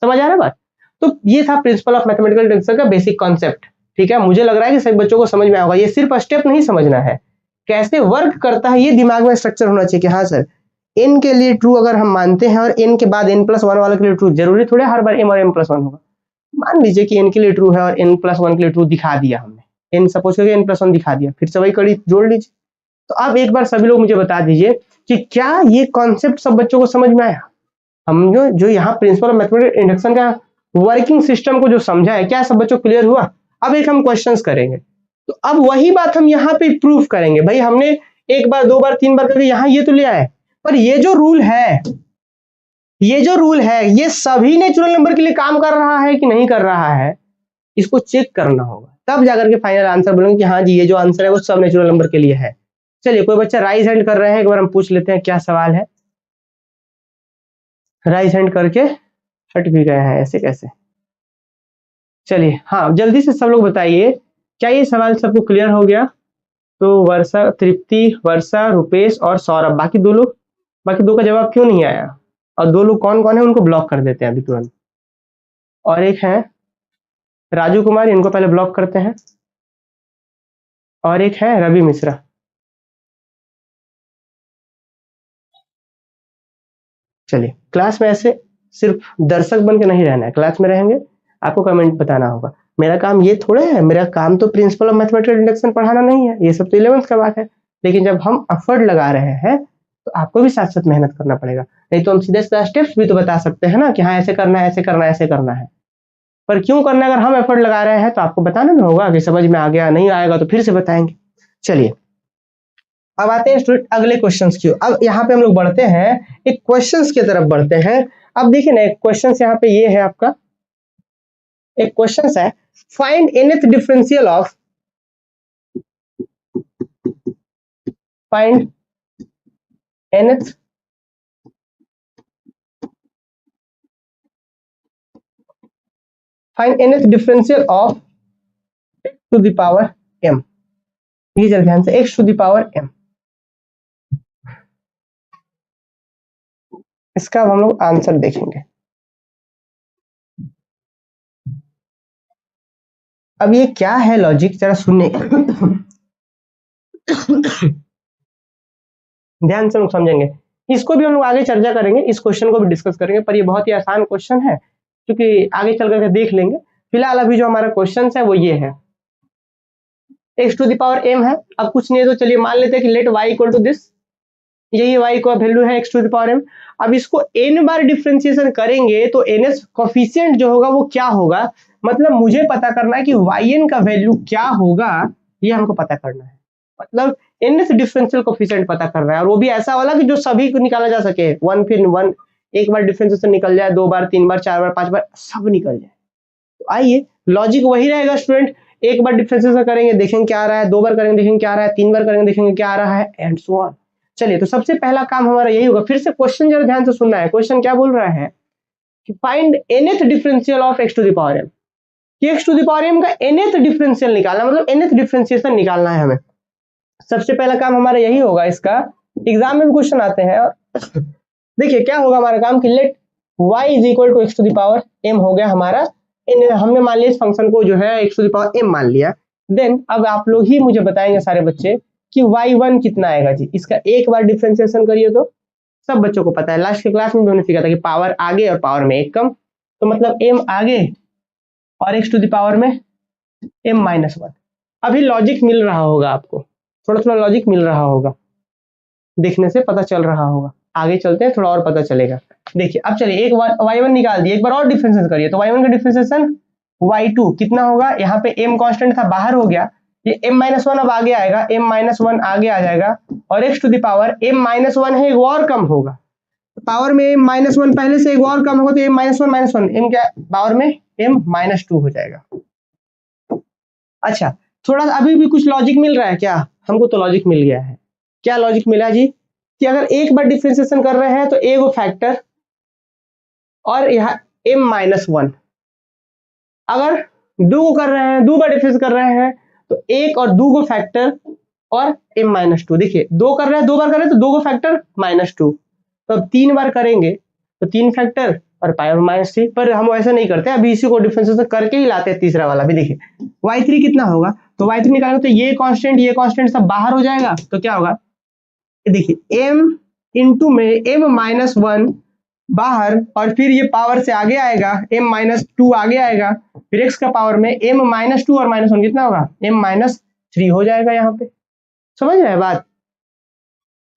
समझ आ रहा है बात? तो ये था प्रिंसिपल ऑफ मैथमेटिकल इंडक्शन का बेसिक कॉन्सेप्ट, ठीक है। मुझे लग रहा है कि सभी बच्चों को समझ में आएगा। ये सिर्फ स्टेप नहीं समझना है, कैसे वर्क करता है ये दिमाग में स्ट्रक्चर होना चाहिए कि हाँ सर n के लिए ट्रू अगर हम मानते हैं और n के बाद n प्लस 1 वाले के लिए ट्रू, जरूरी थोड़े हर बार m और m प्लस 1 होगा। मान लीजिए कि n के लिए ट्रू है और n प्लस 1 के लिए ट्रू दिखा दिया हमने, n सपोज करके n प्लस 1 दिखा दिया, फिर से वही कड़ी जोड़ लीजिए। तो अब एक बार सभी लोग मुझे बता दीजिए कि क्या ये कॉन्सेप्ट सब बच्चों को समझ में आया? हम जो यहाँ प्रिंसिपल ऑफ मैथमेटिकल इंडक्शन का वर्किंग सिस्टम को जो समझा है, क्या सब बच्चों क्लियर हुआ? अब एक हम क्वेश्चंस करेंगे, तो अब वही बात हम यहाँ पे प्रूफ करेंगे। भाई हमने एक बार, दो बार, तीन बार करके यहाँ ये तो ले आए, पर ये जो रूल है ये सभी नेचुरल नंबर के लिए काम कर रहा है कि नहीं कर रहा है, इसको चेक करना होगा, तब जाकर के फाइनल आंसर बोलेंगे कि हाँ जी ये जो आंसर है वो सब नेचुरल नंबर के लिए है। चलिए कोई बच्चा राइज हैंड कर रहे हैं, एक बार हम पूछ लेते हैं क्या सवाल है। राइज हैंड करके हट भी गए हैं, ऐसे कैसे? चलिए हाँ जल्दी से सब लोग बताइए, क्या ये सवाल सबको क्लियर हो गया? तो वर्षा, तृप्ति, वर्षा, रुपेश और सौरभ, बाकी दो का जवाब क्यों नहीं आया? और दो लोग कौन कौन है उनको ब्लॉक कर देते हैं अभी तुरंत। और एक है राजू कुमार, इनको पहले ब्लॉक करते हैं। और एक है रवि मिश्रा। चलिए क्लास में ऐसे सिर्फ दर्शक बन के नहीं रहना है, क्लास में रहेंगे आपको कमेंट बताना होगा। मेरा काम ये थोड़े है, मेरा काम तो प्रिंसिपल ऑफ मैथमेटिकल इंडक्शन पढ़ाना नहीं है, ये सब तो 11th का बात है। लेकिन जब हम एफर्ट लगा रहे हैं तो आपको भी साथ साथ मेहनत करना पड़ेगा, नहीं तो हम सीधे सीधे स्टेप्स भी तो बता सकते हैं ना कि हाँ ऐसे करना है, ऐसे करना है, ऐसे करना है, पर क्यों करना है? अगर हम एफर्ट लगा रहे हैं तो आपको बताना ना होगा कि समझ में आ गया, नहीं आएगा तो फिर से बताएंगे। चलिए अब आते हैं स्टूडेंट अगले क्वेश्चंस की। अब यहाँ पे हम लोग बढ़ते हैं, एक क्वेश्चंस की तरफ बढ़ते हैं। अब देखिए ना एक क्वेश्चंस यहाँ पे ये है आपका, एक क्वेश्चन है, find nth differential of, find nth differential of to the power m। ये जरा ध्यान से, x to the power m। इसका अब हम लोग आंसर देखेंगे। अब ये क्या है लॉजिक, जरा सुनने ध्यान से लोग समझेंगे। इसको भी हम लोग आगे चर्चा करेंगे, इस क्वेश्चन को भी डिस्कस करेंगे, पर ये बहुत ही आसान क्वेश्चन है क्योंकि आगे चल करके देख लेंगे। फिलहाल अभी जो हमारा क्वेश्चन है वो ये है, x to the power m है। अब कुछ नहीं है तो चलिए मान लेते हैं कि let y equal to this, यही y का वैल्यू है x to the power m। अब इसको n बार डिफरेंशिएशन करेंगे तो ns कोफिशिएंट जो होगा वो क्या होगा, मतलब मुझे पता करना है कि yn का वैल्यू क्या होगा, ये हमको पता करना है। मतलब nth डिफरेंशियल कोफिशिएंट पता कर रहा है, और वो भी ऐसा वाला कि जो सभी को निकाला जा सके, वन फिर वन, एक बार डिफरेंशिएशन निकल जाए, दो बार, तीन बार, चार बार, पांच बार, सब निकल जाए। तो आइए, लॉजिक वही रहेगा स्टूडेंट, एक बार डिफरेंशिएशन करेंगे देखेंगे क्या आ रहा है, दो बार करेंगे देखेंगे क्या आ रहा है, तीन बार करेंगे देखेंगे क्या आ रहा है, एंड सो ऑन। चलिए, तो सबसे पहला काम हमारा यही होगा। फिर से क्वेश्चन जरा ध्यान से सुनना है। क्वेश्चन क्या बोल रहा है कि find nth differential of x to the power m। कि x to the power m का nth डिफरेंशियल निकालना, मतलब nth डिफरेंशिएशन निकालना है हमें। सबसे पहला काम हमारा यही होगा। इसका एग्जाम में भी क्वेश्चन आते हैं। और देखिए क्या होगा हमारा काम कि let y is equal to x to the power m हो गया हमारा। हमने मान लिया इस फंक्शन को जो है x to the power m मान लिया। देन अब आप लोग ही मुझे बताएंगे सारे बच्चे कि y1 कितना आएगा जी। इसका एक बार डिफरेंशिएशन करिए तो सब बच्चों को पता है, लास्ट के क्लास में भी हमने सीखा था कि पावर आगे और पावर में एक कम, तो मतलब m आगे और x टू द पावर में m माइनस वन। अभी लॉजिक मिल रहा होगा आपको, थोड़ा थोड़ा लॉजिक मिल रहा होगा, देखने से पता चल रहा होगा। आगे चलते हैं, थोड़ा और पता चलेगा। देखिए अब चलिए, एक y1 निकाल दिए, एक बार और डिफरेंशिएशन करिए तो y1 का डिफरेंशिएशन y2 कितना होगा, यहाँ पे m कांस्टेंट था बाहर हो गया, ये m माइनस वन अब आगे आएगा, m माइनस वन आगे आ जाएगा, और x to the power m minus one है, एक और कम होगा, पावर में m माइनस वन पहले से एक और कम होगा, तो m माइनस वन m क्या पावर में m माइनस टू हो जाएगा। अच्छा, थोड़ा अभी भी कुछ लॉजिक मिल रहा है क्या? हमको तो लॉजिक मिल गया है। क्या लॉजिक मिला जी? कि अगर एक बार डिफरेंशिएशन कर रहे हैं तो एक फैक्टर और यहाँ m माइनस वन, अगर दो को कर रहे हैं, दो बार डिफरेंस कर रहे हैं तो एक और दो को फैक्टर और m माइनस टू। देखिए दो कर रहे हैं, दो बार कर रहे हैं तो दो को फैक्टर माइनस टू, तो अब तीन बार करेंगे तो तीन फैक्टर और पावर माइनस थ्री। पर हम ऐसा नहीं करते, अभी इसी को डिफरेंशिएशन करके ही लाते हैं तीसरा वाला भी। देखिए y3 कितना होगा, तो y3 निकालेंगे तो ये कांस्टेंट सब बाहर हो जाएगा, तो क्या होगा, देखिए m इंटू में m माइनस वन बाहर, और फिर ये पावर से आगे आएगा m माइनस टू आगे आएगा, फिर x का पावर में m माइनस टू और माइनस वन कितना होगा, m माइनस थ्री हो जाएगा। यहाँ पे समझ रहे हैं बात?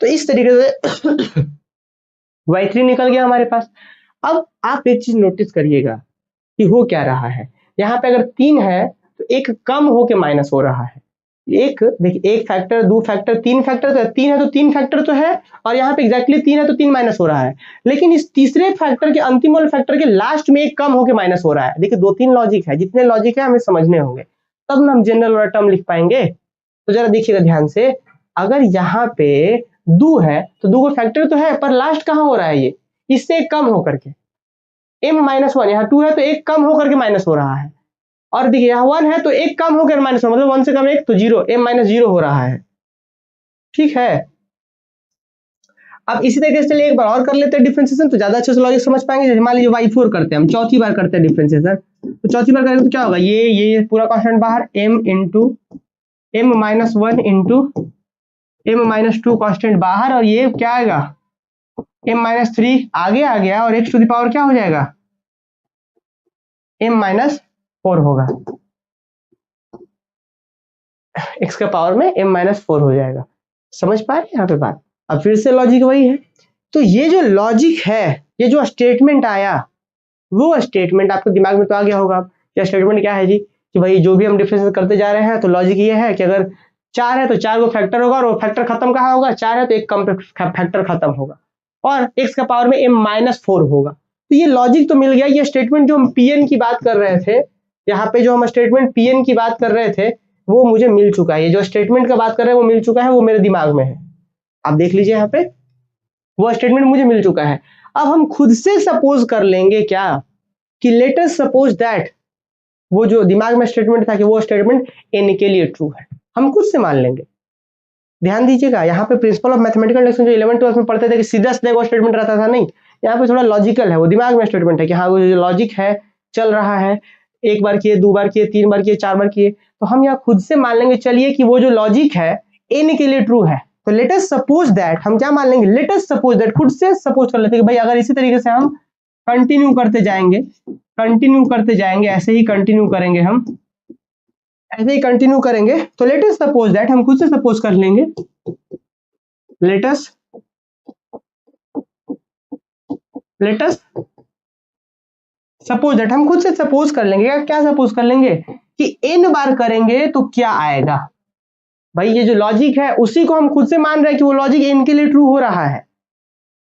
तो इस तरीके से y3 निकल गया हमारे पास। अब आप एक चीज नोटिस करिएगा कि हो क्या रहा है, यहाँ पे अगर तीन है तो एक कम होके माइनस हो रहा है। एक देखिए, एक फैक्टर, दो फैक्टर, तीन फैक्टर, तो तीन है तो तीन फैक्टर तो है, और यहाँ पे एग्जैक्टली तीन है तो तीन माइनस हो रहा है। लेकिन इस तीसरे फैक्टर के अंतिम वाले फैक्टर के लास्ट में एक कम होके माइनस हो रहा है। देखिए दो तीन लॉजिक है, जितने लॉजिक है हमें समझने होंगे, तब ना हम जनरल वाला टर्म लिख पाएंगे। तो जरा देखिएगा ध्यान से, अगर यहाँ पे दो है तो दो को फैक्टर तो है, पर लास्ट कहाँ हो रहा है, ये इससे एक कम होकर के m माइनस वन, यहाँ टू है तो एक कम होकर के माइनस हो रहा है, और देखिए यहाँ वन है तो एक कम होकर माइनस वन, मतलब वन से कम एक तो जीरो, m माइनस जीरो हो रहा है। ठीक है, अब इसी तरीके से चलिए एक बार और कर लेते हैं डिफरेंशिएशन, तो ज्यादा अच्छे से लॉजिक समझ पाएंगे। जैसे मान लीजिए y4 करते हैं हम, चौथी बार करते हैं डिफरेंशिएशन, तो चौथी बार करेंगे तो क्या होगा, ये पूरा कांस्टेंट बाहर, m into m minus one into m minus two constant बाहर, और ये क्या आएगा, m माइनस थ्री आगे आ गया, और x टू द पावर क्या हो जाएगा, m माइनस फोर होगा, x का पावर में m माइनस फोर हो जाएगा। समझ पा रहे हैं यहाँ पे बात? अब फिर से लॉजिक वही है। तो ये जो लॉजिक है, ये जो स्टेटमेंट आया, वो स्टेटमेंट आपके दिमाग में तो आ गया होगा। ये स्टेटमेंट क्या है जी, कि भाई जो भी हम डिफरेंस करते जा रहे हैं, तो लॉजिक ये है कि अगर चार है तो चार को फैक्टर होगा, और वो फैक्टर खत्म कहाँ होगा, चार है तो एक कम फैक्टर खत्म होगा, और x का पावर में m माइनस फोर होगा। तो ये लॉजिक तो मिल गया। ये स्टेटमेंट जो हम pn की बात कर रहे थे, यहाँ पे जो हम स्टेटमेंट पीएन की बात कर रहे थे वो मुझे मिल चुका है, ये जो स्टेटमेंट का बात कर रहे हैं वो मिल चुका है, वो मेरे दिमाग में है। आप देख लीजिए यहाँ पे वो स्टेटमेंट मुझे मिल चुका है। अब हम खुद से सपोज कर लेंगे क्या कि लेट अस सपोज दैट वो जो दिमाग में स्टेटमेंट था कि वो स्टेटमेंट एन के लिए ट्रू है, हम खुद से मान लेंगे। ध्यान दीजिएगा यहाँ पे प्रिंसिपल ऑफ मैथमेटिकल इंडक्शन जो 11th 12th में पढ़ते थे कि सीधा सीधा वो स्टेटमेंट रहता था, नहीं, यहाँ पे थोड़ा लॉजिकल है, वो दिमाग में स्टेटमेंट है कि हाँ वो जो लॉजिक है चल रहा है, एक बार किए, दो बार किए, तीन बार किए, चार बार किए, तो हम यहाँ खुद से मान लेंगे चलिए कि वो जो लॉजिक है एन के लिए ट्रू है। तो लेट अस सपोज दैट, हम क्या मान लेंगे, लेट अस सपोज दैट, खुद से सपोज कर लेते हैं कि भाई अगर इसी तरीके से हम कंटिन्यू करते जाएंगे, ऐसे ही कंटिन्यू करेंगे, हम ऐसे ही कंटिन्यू करेंगे, तो लेट अस सपोज दैट, हम खुद से सपोज कर लेंगे, लेट अस सपोज दैट, हम खुद से सपोज कर लेंगे, क्या सपोज कर लेंगे कि n बार करेंगे तो क्या आएगा। भाई ये जो लॉजिक है उसी को हम खुद से मान रहे हैं कि वो लॉजिक n के लिए ट्रू हो रहा है,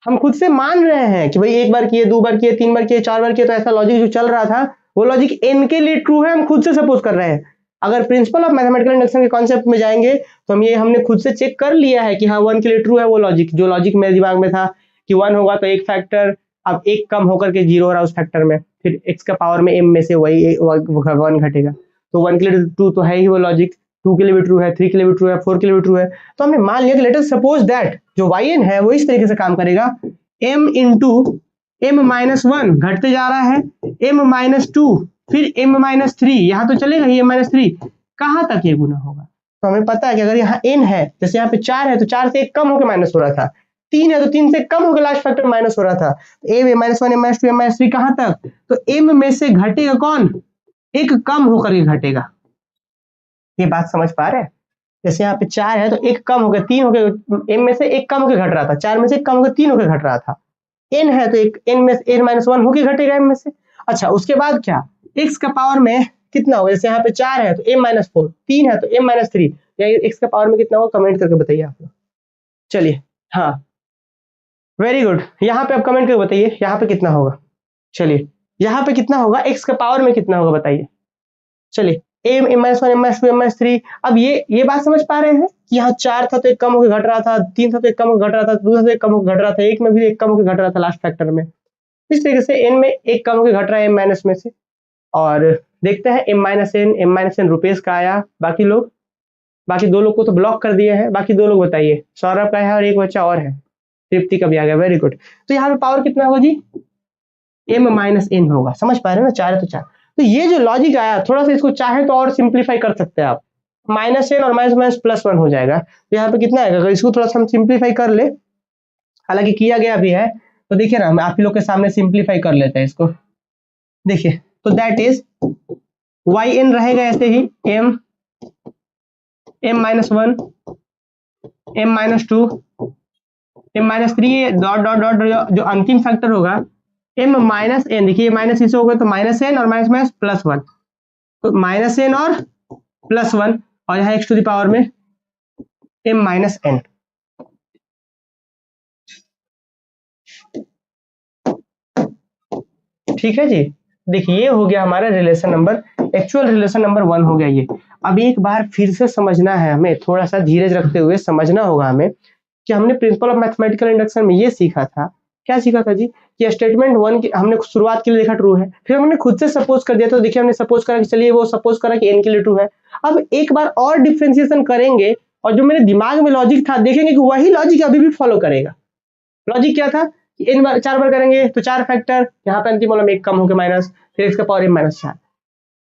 हम खुद से मान रहे हैं कि भाई एक बार किए, दो बार किए, तीन बार किए, चार बार किए, तो ऐसा लॉजिक जो चल रहा था वो लॉजिक n के लिए ट्रू है, हम खुद से सपोज कर रहे हैं। अगर प्रिंसिपल ऑफ मैथमेटिकल इंडक्शन के कॉन्सेप्ट में जाएंगे तो हम ये हमने खुद से चेक कर लिया है कि हाँ 1 के लिए ट्रू है वो लॉजिक, जो लॉजिक मेरे दिमाग में था कि 1 होगा तो एक फैक्टर, अब एक कम होकर के 0 हो रहा है उस फैक्टर में, फिर x का पावर में m में से वही 1 घटेगा, तो 1 के लिए ट्रू तो है ही वो लॉजिक, 2 के लिए भी ट्रू है, 3 के लिए भी ट्रू है, 4 के लिए भी ट्रू है। तो हमने मान लिया कि लेट अस सपोज दैट जो yn है वो इस तरीके से काम करेगा, m इंटू m-1 घटते जा रहा है, m-2 फिर m-3, यहाँ तो चलेगा ही m-3, कहाँ तक ये गुना होगा। तो हमें पता है कि अगर यहाँ n है, जैसे यहाँ पे 4 है तो 4 से एक कम होकर माइनस हो रहा था, 3 है तो 3 से कम होकर लास्ट फैक्टर माइनस हो रहा था, m-1 m-2 m-3 कहाँ तक, तो m में से घटेगा कौन, एक कम होकर के घटेगा। ये बात समझ पा रहे हैं, जैसे यहाँ पे 4 है तो एक कम हो गया, 3 हो गया, m में से एक कम होकर घट रहा था, 4 में से एक कम होकर 3 होकर घट रहा था, n है तो एक n में से n-1 होकर घटेगा m में से। अच्छा उसके बाद क्या, x का पावर में कितना होगा, जैसे यहाँ पे 4 है तो m-4, 3 है तो m-3, या x का पावर में कितना होगा कमेंट करके बताइए आप लोग। चलिए हाँ वेरी गुड, यहाँ पे आप कमेंट करके बताइए यहाँ पे कितना होगा। चलिए यहाँ पे कितना होगा, x का पावर में कितना होगा बताइए। चलिए m-1 m-2 m-3, अब ये बात समझ पा रहे हैं कि यहाँ 4 था तो एक कम होकर घट रहा था, 3 था तो एक कम होकर घट रहा था, 2 था तो एक कम होकर घट रहा था, 1 में भी एक कम होकर घट रहा था लास्ट फैक्टर में, इस तरीके से n में एक कम होकर घट रहा है m माइनस में से। और देखते हैं m-n रुपेश का आया, बाकी दो लोग को तो ब्लॉक कर दिए हैं, बाकी दो लोग बताइए, सौरभ का है और एक बच्चा और है, तृप्ति का भी आ गया, वेरी गुड। तो यहाँ पे पावर कितना होगा जी, m-n होगा, समझ पा रहे हैं ना, 4 है तो 4। तो ये जो लॉजिक आया, थोड़ा सा इसको चाहे तो और सिंप्लीफाई कर सकते हैं आप, -n और -1 हो जाएगा, तो यहाँ पे कितना आएगा, अगर इसको थोड़ा सा हम सिंप्लीफाई कर ले, हालांकि किया गया भी है, तो देखिए ना हम आप ही लोग के सामने सिंप्लीफाई कर लेते हैं इसको, देखिए तो दैट इज yn रहेगा ऐसे ही m-1 m-2 m-3 dot dot dot जो अंतिम फैक्टर होगा m-n, देखिए माइनस इसे होगा तो -n और +1, तो -n और +1, और यहाँ x टू द पावर में m-n। ठीक है जी, देखिए ये हो गया हमारा relation number, actual relation number 1 हो गया ये। अब एक बार फिर से समझना है हमें, थोड़ा सा धीरज रखते हुए समझना होगा हमें कि हमने प्रिंसिपल ऑफ मैथमेटिकल इंडक्शन में ये सीखा था, क्या सीखा था जी, कि स्टेटमेंट 1 की हमने शुरुआत के लिए देखा ट्रू है, फिर हमने खुद से सपोज कर दिया, तो देखिए हमने सपोज करा कि चलिए वो सपोज करा कि n के लिए ट्रू है। अब एक बार और डिफ्रेंसिएशन करेंगे और जो मेरे दिमाग में लॉजिक था देखेंगे कि वही लॉजिक अभी भी फॉलो करेगा। लॉजिक क्या था, n बार 4 बार करेंगे तो 4 फैक्टर, यहाँ पे अंतिम वाला में एक कम होकर माइनस, फिर x का पावर m-4,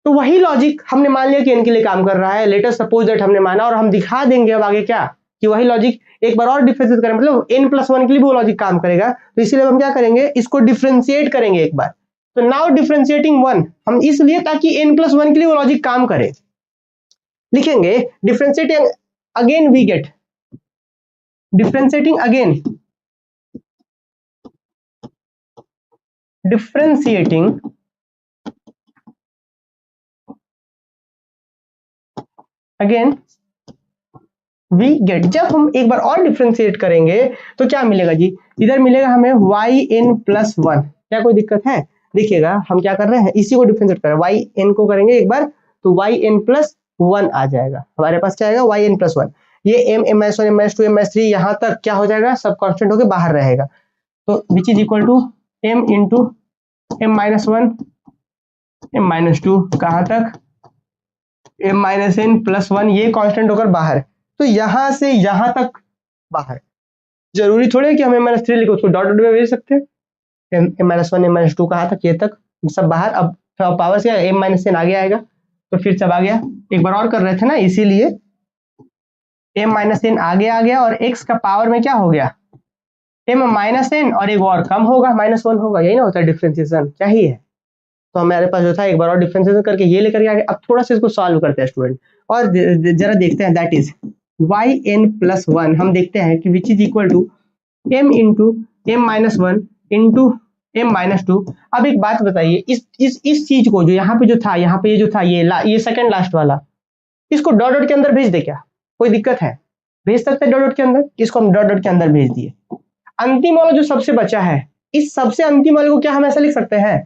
तो वही लॉजिक हमने मान लिया कि n के लिए काम कर रहा है, लेट अस सपोज दैट हमने माना, और हम दिखा देंगे अब आगे क्या कि वही लॉजिक एक बार और डिफरेंशिएट करें, मतलब n+1 के लिए भी वो लॉजिक काम करेगा, तो इसीलिए हम क्या करेंगे, इसको डिफरेंशिएट करेंगे एक बार। तो नाउ डिफरेंशिएटिंग 1 हम इसलिए ताकि n+1 के लिए वो लॉजिक काम करे, लिखेंगे differentiating again we get differentiating again we get, जब हम एक बार और डिफरेंशिएट करेंगे तो क्या मिलेगा जी, इधर मिलेगा हमें yn+1, क्या कोई दिक्कत है, देखिएगा हम क्या कर रहे हैं, इसी को डिफरेंशिएट कर रहे हैं, वाई एन को करेंगे एक बार तो वाई एन प्लस 1 आ जाएगा, हमारे पास क्या आएगा वाई एन प्लस 1। ये m m s 1 m s 2 m s 3 यहाँ तक क्या हो जाएगा, सब कांस्टेंट होके बाहर रहेगा, तो which is equal to m into m minus 1 m minus 2 कहाँ तक एम माइनस एन प्लस 1, ये कांस्टेंट होकर बाहर, तो यहाँ से यहाँ तक बाहर। जरूरी थोड़ी है कि हम एम माइनस 3 लिखे, उसको डॉट डॉट में भेज सकते हैं, एम माइनस 1 एम माइनस 2 कहाँ तक, ये तक सब बाहर। अब पावर से एम माइनस एन आगे आएगा तो फिर सब आ गया, एक बार और कर रहे थे ना इसीलिए एम माइनस एन आगे आ गया, और एक्स का पावर में क्या हो गया एम माइनस एन, और एक और कम होगा -1 होगा, यही ना होता है डिफरेंशिएशन, क्या ही है। तो हमारे पास जो था एक बार और डिफरेंशिएशन करके ये लेकर के आगे। अब थोड़ा सा इसको सॉल्व करते हैं स्टूडेंट, और जरा देखते हैं, that is y n plus 1, हम देखते हैं कि which is equal to m into m minus 1 into m minus 2। अब एक बात बताइए, इस चीज को जो यहाँ पे जो था, यहाँ पे ये जो था, ये सेकंड लास्ट वाला, इसको डॉट डॉट के अंदर भेज दे, क्या कोई दिक्कत है, भेज सकते हैं डॉट डॉट के अंदर, इसको हम डॉट डॉट के अंदर भेज दिए। अंतिम वाला जो सबसे बचा है, इस सबसे अंतिम वाले को क्या हम ऐसा लिख सकते हैं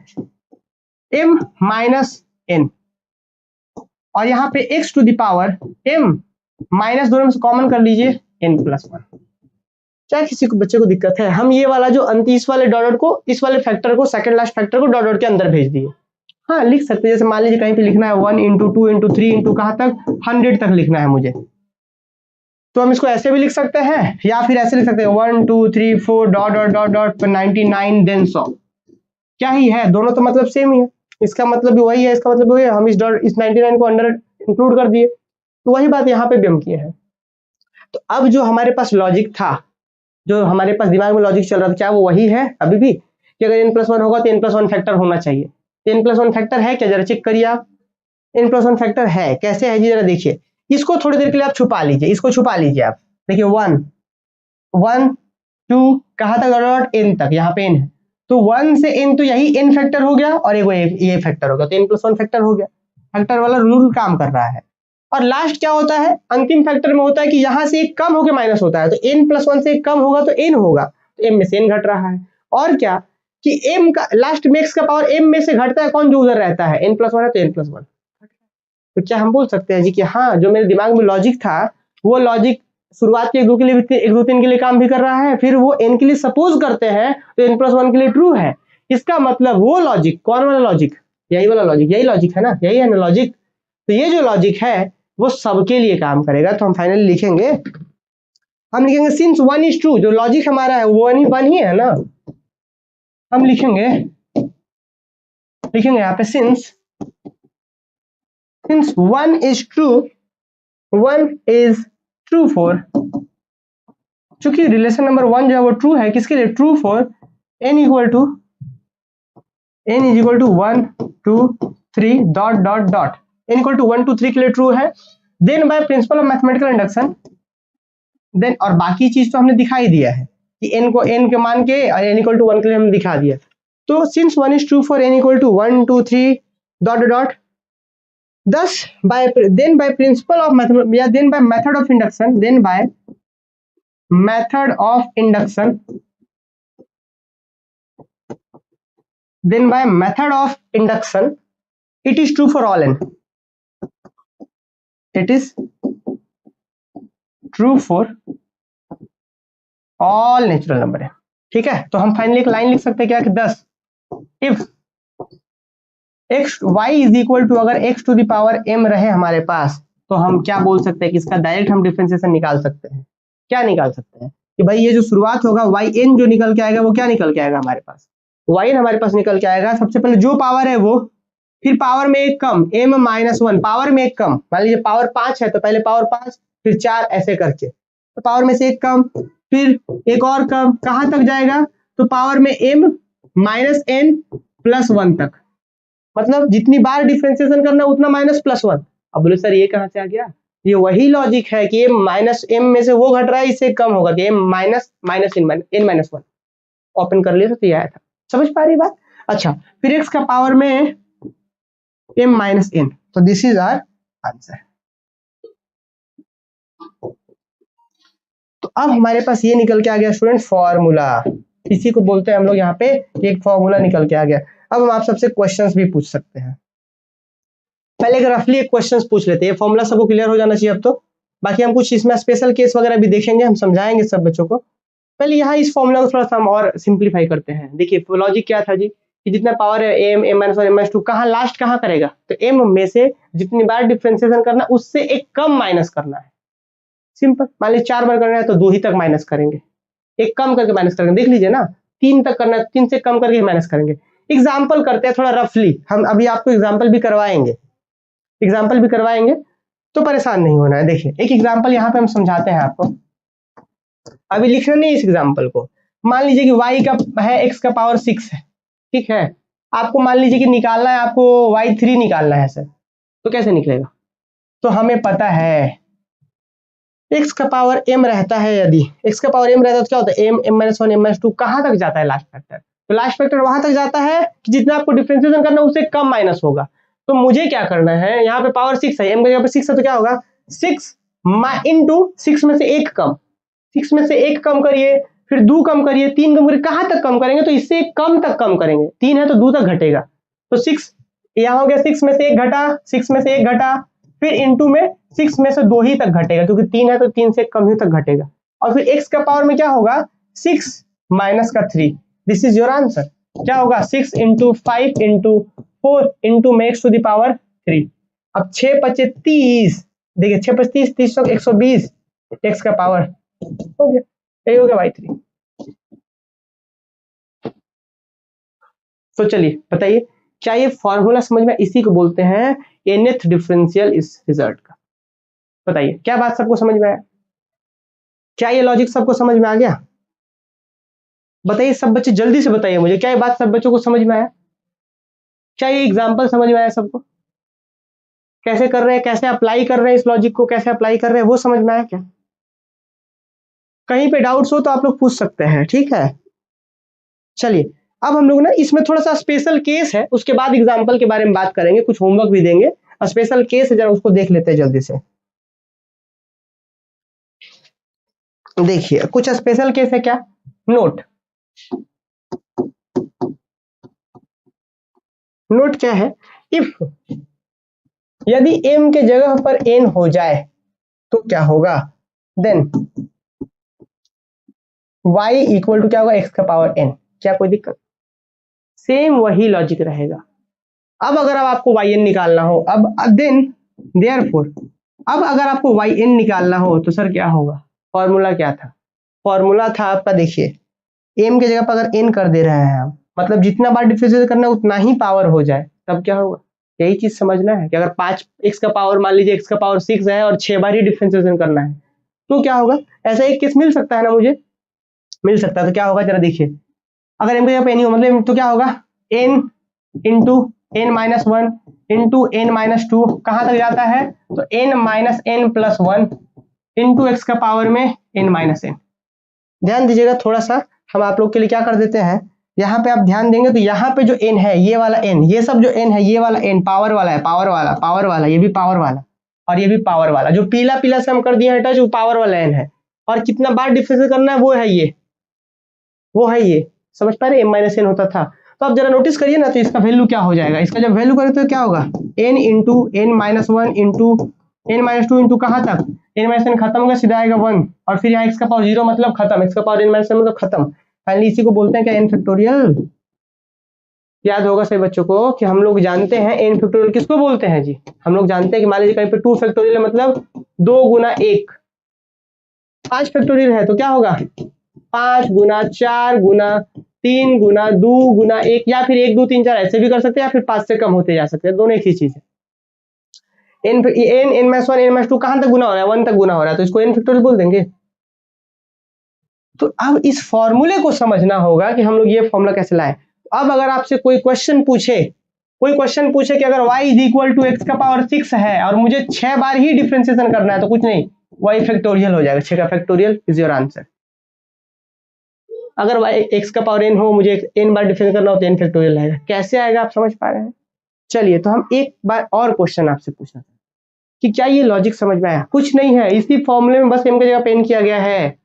m माइनस एन, और यहाँ पे x to the power m minus, दोनों में से कॉमन कर लीजिए n प्लस 1। क्या किसी को बच्चे को दिक्कत है, हम ये वाला जो इस वाले डॉट डॉट को, इस वाले फैक्टर को, second last factor co dot dot के अंदर भेज दिए। हाँ लिख सकते हैं, जैसे मान लीजिए कहीं पे लिखना है 1 इंटू 2 इंटू 3 इंटू कहाँ तक 100 तक लिखना है मुझे, तो हम इसको ऐसे भी लिख सकते हैं, या फिर ऐसे लिख सकते हैं 1 2 3 4 dot dot dot dot 99 then 100, क्या ही है, दोनों तो मतलब सेम ही है, इसका मतलब भी वही है, इसका मतलब भी वही है, हम इस 99 को अंडर इंक्लूड कर दिए, तो वही बात यहाँ पे भी हम किए हैं। तो अब जो हमारे पास लॉजिक था, जो हमारे पास दिमाग में लॉजिक चल रहा था, क्या वो वही है अभी भी, कि अगर n प्लस 1 होगा तो n प्लस 1 फैक्टर होना चाहिए। n प्लस 1 फैक्टर है क्या, जरा चेक करिए आप, n प्लस 1 फैक्टर है, कैसे है जी जरा देखिए, इसको थोड़ी देर के लिए आप छुपा लीजिए, इसको छुपा लीजिए आप, देखिए 1 1 2 कहाँ तक डॉट n तक, यहाँ पे n है, तो 1 से n तो यही n फैक्टर हो गया, और ये फैक्टर हो गया, तो n प्लस 1 फैक्टर हो गया, फैक्टर वाला रूल काम कर रहा है। और लास्ट क्या होता है, अंतिम फैक्टर में होता है कि यहाँ से एक कम होकर माइनस होता है, तो n प्लस 1 से एक कम होगा तो n होगा, तो m में से n घट रहा है, और क्या कि m का लास्ट में x का पावर m में से घटता है, कौन जो उधर रहता है, n प्लस 1 है तो n प्लस 1। तो क्या हम बोल सकते हैं जी कि हाँ जो मेरे दिमाग में लॉजिक था, वो लॉजिक शुरुआत के 1 2 के लिए, 1 2 3 के लिए काम भी कर रहा है, फिर वो n के लिए सपोज करते हैं तो n प्लस 1 के लिए ट्रू है, इसका मतलब वो लॉजिक, कौन वाला लॉजिक, यही वाला लॉजिक, यही लॉजिक है ना, यही है ना लॉजिक, तो ये जो लॉजिक है वो सबके लिए काम करेगा। तो हम फाइनली लिखेंगे, हम लिखेंगे सिंस 1 इज ट्रू, जो लॉजिक हमारा है वो 1 ही है ना, हम लिखेंगे यहाँ पे since 1 is true, 1 is true for, चूंकि रिलेशन नंबर 1 जो है वो ट्रू है, किसके लिए, true for n is equal to 1 2 3 dot dot dot, n equal to 1 2 3 के लिए ट्रू है, then by principle of mathematical induction, then और बाकी चीज तो हमने दिखाई दिया है कि n को n के मान के, और n इक्वल टू 1 के लिए हमने दिखा दिया, तो since 1 is true for n equal to 1 2 3 dot dot, thus by principle of method, या then by method of induction, it is true for all n, it is true for all natural number है, ठीक है। तो हम finally एक line लिख सकते हैं क्या कि 10 if x y is equal to, अगर x to the power m रहे हमारे पास, तो हम क्या बोल सकते हैं कि इसका डायरेक्ट हम डिफरेंशिएशन निकाल सकते हैं, क्या निकाल सकते हैं कि भाई ये जो शुरुआत होगा yn जो निकल के आएगा वो क्या निकल के आएगा हमारे पास, yn हमारे पास निकल के आएगा, सबसे पहले जो पावर है वो, फिर पावर में एक कम m माइनस 1, पावर में एक कम, मान लीजिए पावर 5 है तो पहले पावर 5 फिर 4 ऐसे करके, तो पावर में से एक कम, फिर एक और कम, कहां तक जाएगा, तो पावर में m माइनस n प्लस 1 तक, मतलब जितनी बार डिफरेंशिएशन करना उतना माइनस प्लस 1। अब बोले सर ये कहां से आ गया, ये वही लॉजिक है कि m माइनस m में से वो घट रहा है, इससे कम होगा कि m minus n minus 1, open कर लिया तो ये आया था, समझ पा रही बात। अच्छा फिर x का पावर में m माइनस n, तो दिस इज आवर आंसर। तो अब हमारे पास ये निकल के आ गया स्टूडेंट फॉर्मूला, इसी को बोलते हैं हम लोग यहाँ पे एक फॉर्मूला निकल के आ गया। अब हम आप सबसे क्वेश्चंस भी पूछ सकते हैं। पहले एक रफली एक क्वेश्चंस पूछ लेते हैं, फॉर्मूला सबको क्लियर हो जाना चाहिए अब तो। बाकी हम कुछ इसमें स्पेशल केस वगैरह भी देखेंगे, हम समझाएंगे सब बच्चों को। पहले यहाँ इस फॉर्मूला को थोड़ा सा हम और सिंप्लीफाई करते हैं। देखिए लॉजिक क्या था जी कि जितना पावर है m m minus one m minus two कहाँ लास्ट कहाँ करेगा, तो एम में से जितनी बार डिफ्रेंसिएशन करना उससे एक कम माइनस करना है। सिंपल, मान लीजिए 4 बार करना है तो 2 ही तक माइनस करेंगे, एक कम करके माइनस करेंगे। देख लीजिए ना, 3 तक करना है 3 से कम करके माइनस करेंगे। एग्जाम्पल करते हैं थोड़ा रफली, हम अभी आपको एग्जाम्पल भी करवाएंगे, तो परेशान नहीं होना है। देखिए एक एग्जाम्पल यहाँ पे हम समझाते हैं आपको, अभी लिखना नहीं इस एग्जाम्पल को। मान लीजिए कि y का है x का पावर 6 है, ठीक है। आपको मान लीजिए कि निकालना है, आपको y3 निकालना है सर, तो कैसे निकलेगा? तो हमें पता है x का पावर m रहता है, यदि x का पावर m रहता है तो क्या होता है m m minus one m minus two कहाँ तक जाता है लास्ट फैक्टर, तो लास्ट फैक्टर वहां तक जाता है कि जितना आपको डिफरेंशिएशन करना है उससे कम माइनस होगा। तो मुझे क्या करना है, यहाँ पे पावर 6 है, m का यहाँ पे 6 है तो क्या होगा 6 इंटू 6 में से एक कम, 6 में से एक कम करिए, फिर 2 कम करिए, 3 कम करिए, कहाँ तक कम करेंगे, तो इससे कम तक कम करेंगे। 3 है तो 2 तक घटेगा, तो 6 यहाँ हो गया, 6 में से एक घटा, 6 में से एक घटा, फिर इंटू में 6 में से 2 ही तक घटेगा, क्योंकि 3 है तो 3 से कम ही तक घटेगा। और फिर x का पावर में क्या होगा 6 माइनस का 3, दिस इज योर आंसर। क्या होगा 6 इंटू 5 इंटू 4 इंटू में x टू द पावर 3। अब 6 पचे 30, देखिए 6 पचे 30, 30 120 x का पावर हो गया, यही हो गया y3। तो चलिए बताइए, क्या ये फॉर्मूला समझ में, इसी को बोलते हैं nth डिफरेंशियल इस रिजल्ट का। बताइए क्या बात सबको समझ में आया? क्या ये लॉजिक सबको समझ में आ गया? बताइए सब बच्चे जल्दी से बताइए मुझे, क्या ये बात सब बच्चों को समझ में आया? क्या ये एग्जाम्पल समझ में आया सबको? कैसे कर रहे हैं, कैसे अप्लाई कर रहे हैं, इस लॉजिक को कैसे अप्लाई कर रहे हैं वो समझ में आया क्या? कहीं पे डाउट्स हो तो आप लोग पूछ सकते हैं, ठीक है। चलिए अब हम लोग ना इसमें थोड़ा सा स्पेशल केस है, उसके बाद एग्जाम्पल के बारे में बात करेंगे, कुछ होमवर्क भी देंगे। स्पेशल केस है, जरा उसको देख लेते हैं जल्दी से। देखिए कुछ स्पेशल केस है क्या, नोट क्या है, इफ यदि m के जगह पर n हो जाए तो क्या होगा, देन y इक्वल टू क्या होगा x का पावर n। क्या कोई दिक्कत? सेम वही लॉजिक रहेगा। अब अगर आपको yn निकालना हो, अब देन देयरफॉर अब अगर आपको yn निकालना हो तो सर क्या होगा, फॉर्मूला क्या था, फॉर्मूला था आपका, देखिए m के जगह पर अगर n कर दे रहे हैं हम, मतलब जितना बार डिफरेंशिएट करना है उतना ही पावर हो जाए, तब क्या होगा, यही चीज समझना है कि अगर 5 x का पावर, मान लीजिए x का पावर 6 है और 6 बार ही डिफरेंशिएशन करना है तो क्या होगा। ऐसा एक केस मिल सकता है ना, मुझे मिल सकता है, तो क्या होगा जरा देखिए, अगर m के जगह पे n हो मतलब तो क्या होगा n into n minus one into n minus two कहाँ तक जाता है, तो n minus n plus one into x का पावर में n माइनस n। ध्यान दीजिएगा थोड़ा सा, हम आप लोग के लिए क्या कर देते हैं, यहाँ पे आप ध्यान देंगे तो यहाँ पे जो n है, ये वाला n, ये सब जो n है, ये वाला n पावर वाला है, पावर वाला, ये भी पावर वाला और ये भी पावर वाला, जो पीला पीला से हम कर दिए हैं टच, वो पावर वाला n है। और कितना बार डिफरेंशिएट करना है वो है ये, समझ पा रहे, m माइनस n होता था। तो आप जरा नोटिस करिए ना, तो इसका वैल्यू क्या हो जाएगा, इसका जब वैल्यू करें तो क्या होगा n into n minus one into n minus two into कहाँ तक, n माइनस n खत्म होगा, सीधा आएगा 1, और फिर यहाँ x का पावर 0 मतलब खत्म, x का पावर n माइनस n मतलब खत्म। फाइनली इसी को बोलते हैं क्या, n फैक्टोरियल। याद होगा सभी बच्चों को कि हम लोग जानते हैं n फैक्टोरियल किसको बोलते हैं जी, हम लोग जानते हैं कि मान लीजिए कहीं पे 2 फैक्टोरियल है मतलब 2 गुना 1, 5 फैक्टोरियल है तो क्या होगा 5 गुना 4 गुना 3 गुना 2 गुना 1, या फिर 1 2 3 4 ऐसे भी कर सकते हैं, या फिर 5 से कम होते जा सकते हैं, दोनों एक ही चीज है। n minus one n minus two कहाँ तक गुना हो रहा है, 1 तक गुना हो रहा है, तो इसको n फैक्टोरियल बोल देंगे। तो अब इस फॉर्मूले को समझना होगा कि हम लोग ये फॉर्मूला कैसे लाएं। अब अगर आपसे कोई क्वेश्चन पूछे कि अगर y is equal to x का पावर 6 है और मुझे 6 बार ही डिफरेंशिएशन करना है, तो कुछ नहीं, y फैक्टोरियल हो जाएगा, 6 का फैक्टोरियल इज योर आंसर। अगर y x का पावर n हो, मुझे n बार डिफरेंशिएट करना हो तो n फैक्टोरियल आएगा। कैसे आएगा आप समझ पा रहे हैं? चलिए तो हम एक बार और क्वेश्चन आपसे पूछना था कि क्या ये लॉजिक समझ में आया? कुछ नहीं है, इसी फॉर्मूले में बस m की जगह पे n किया गया है।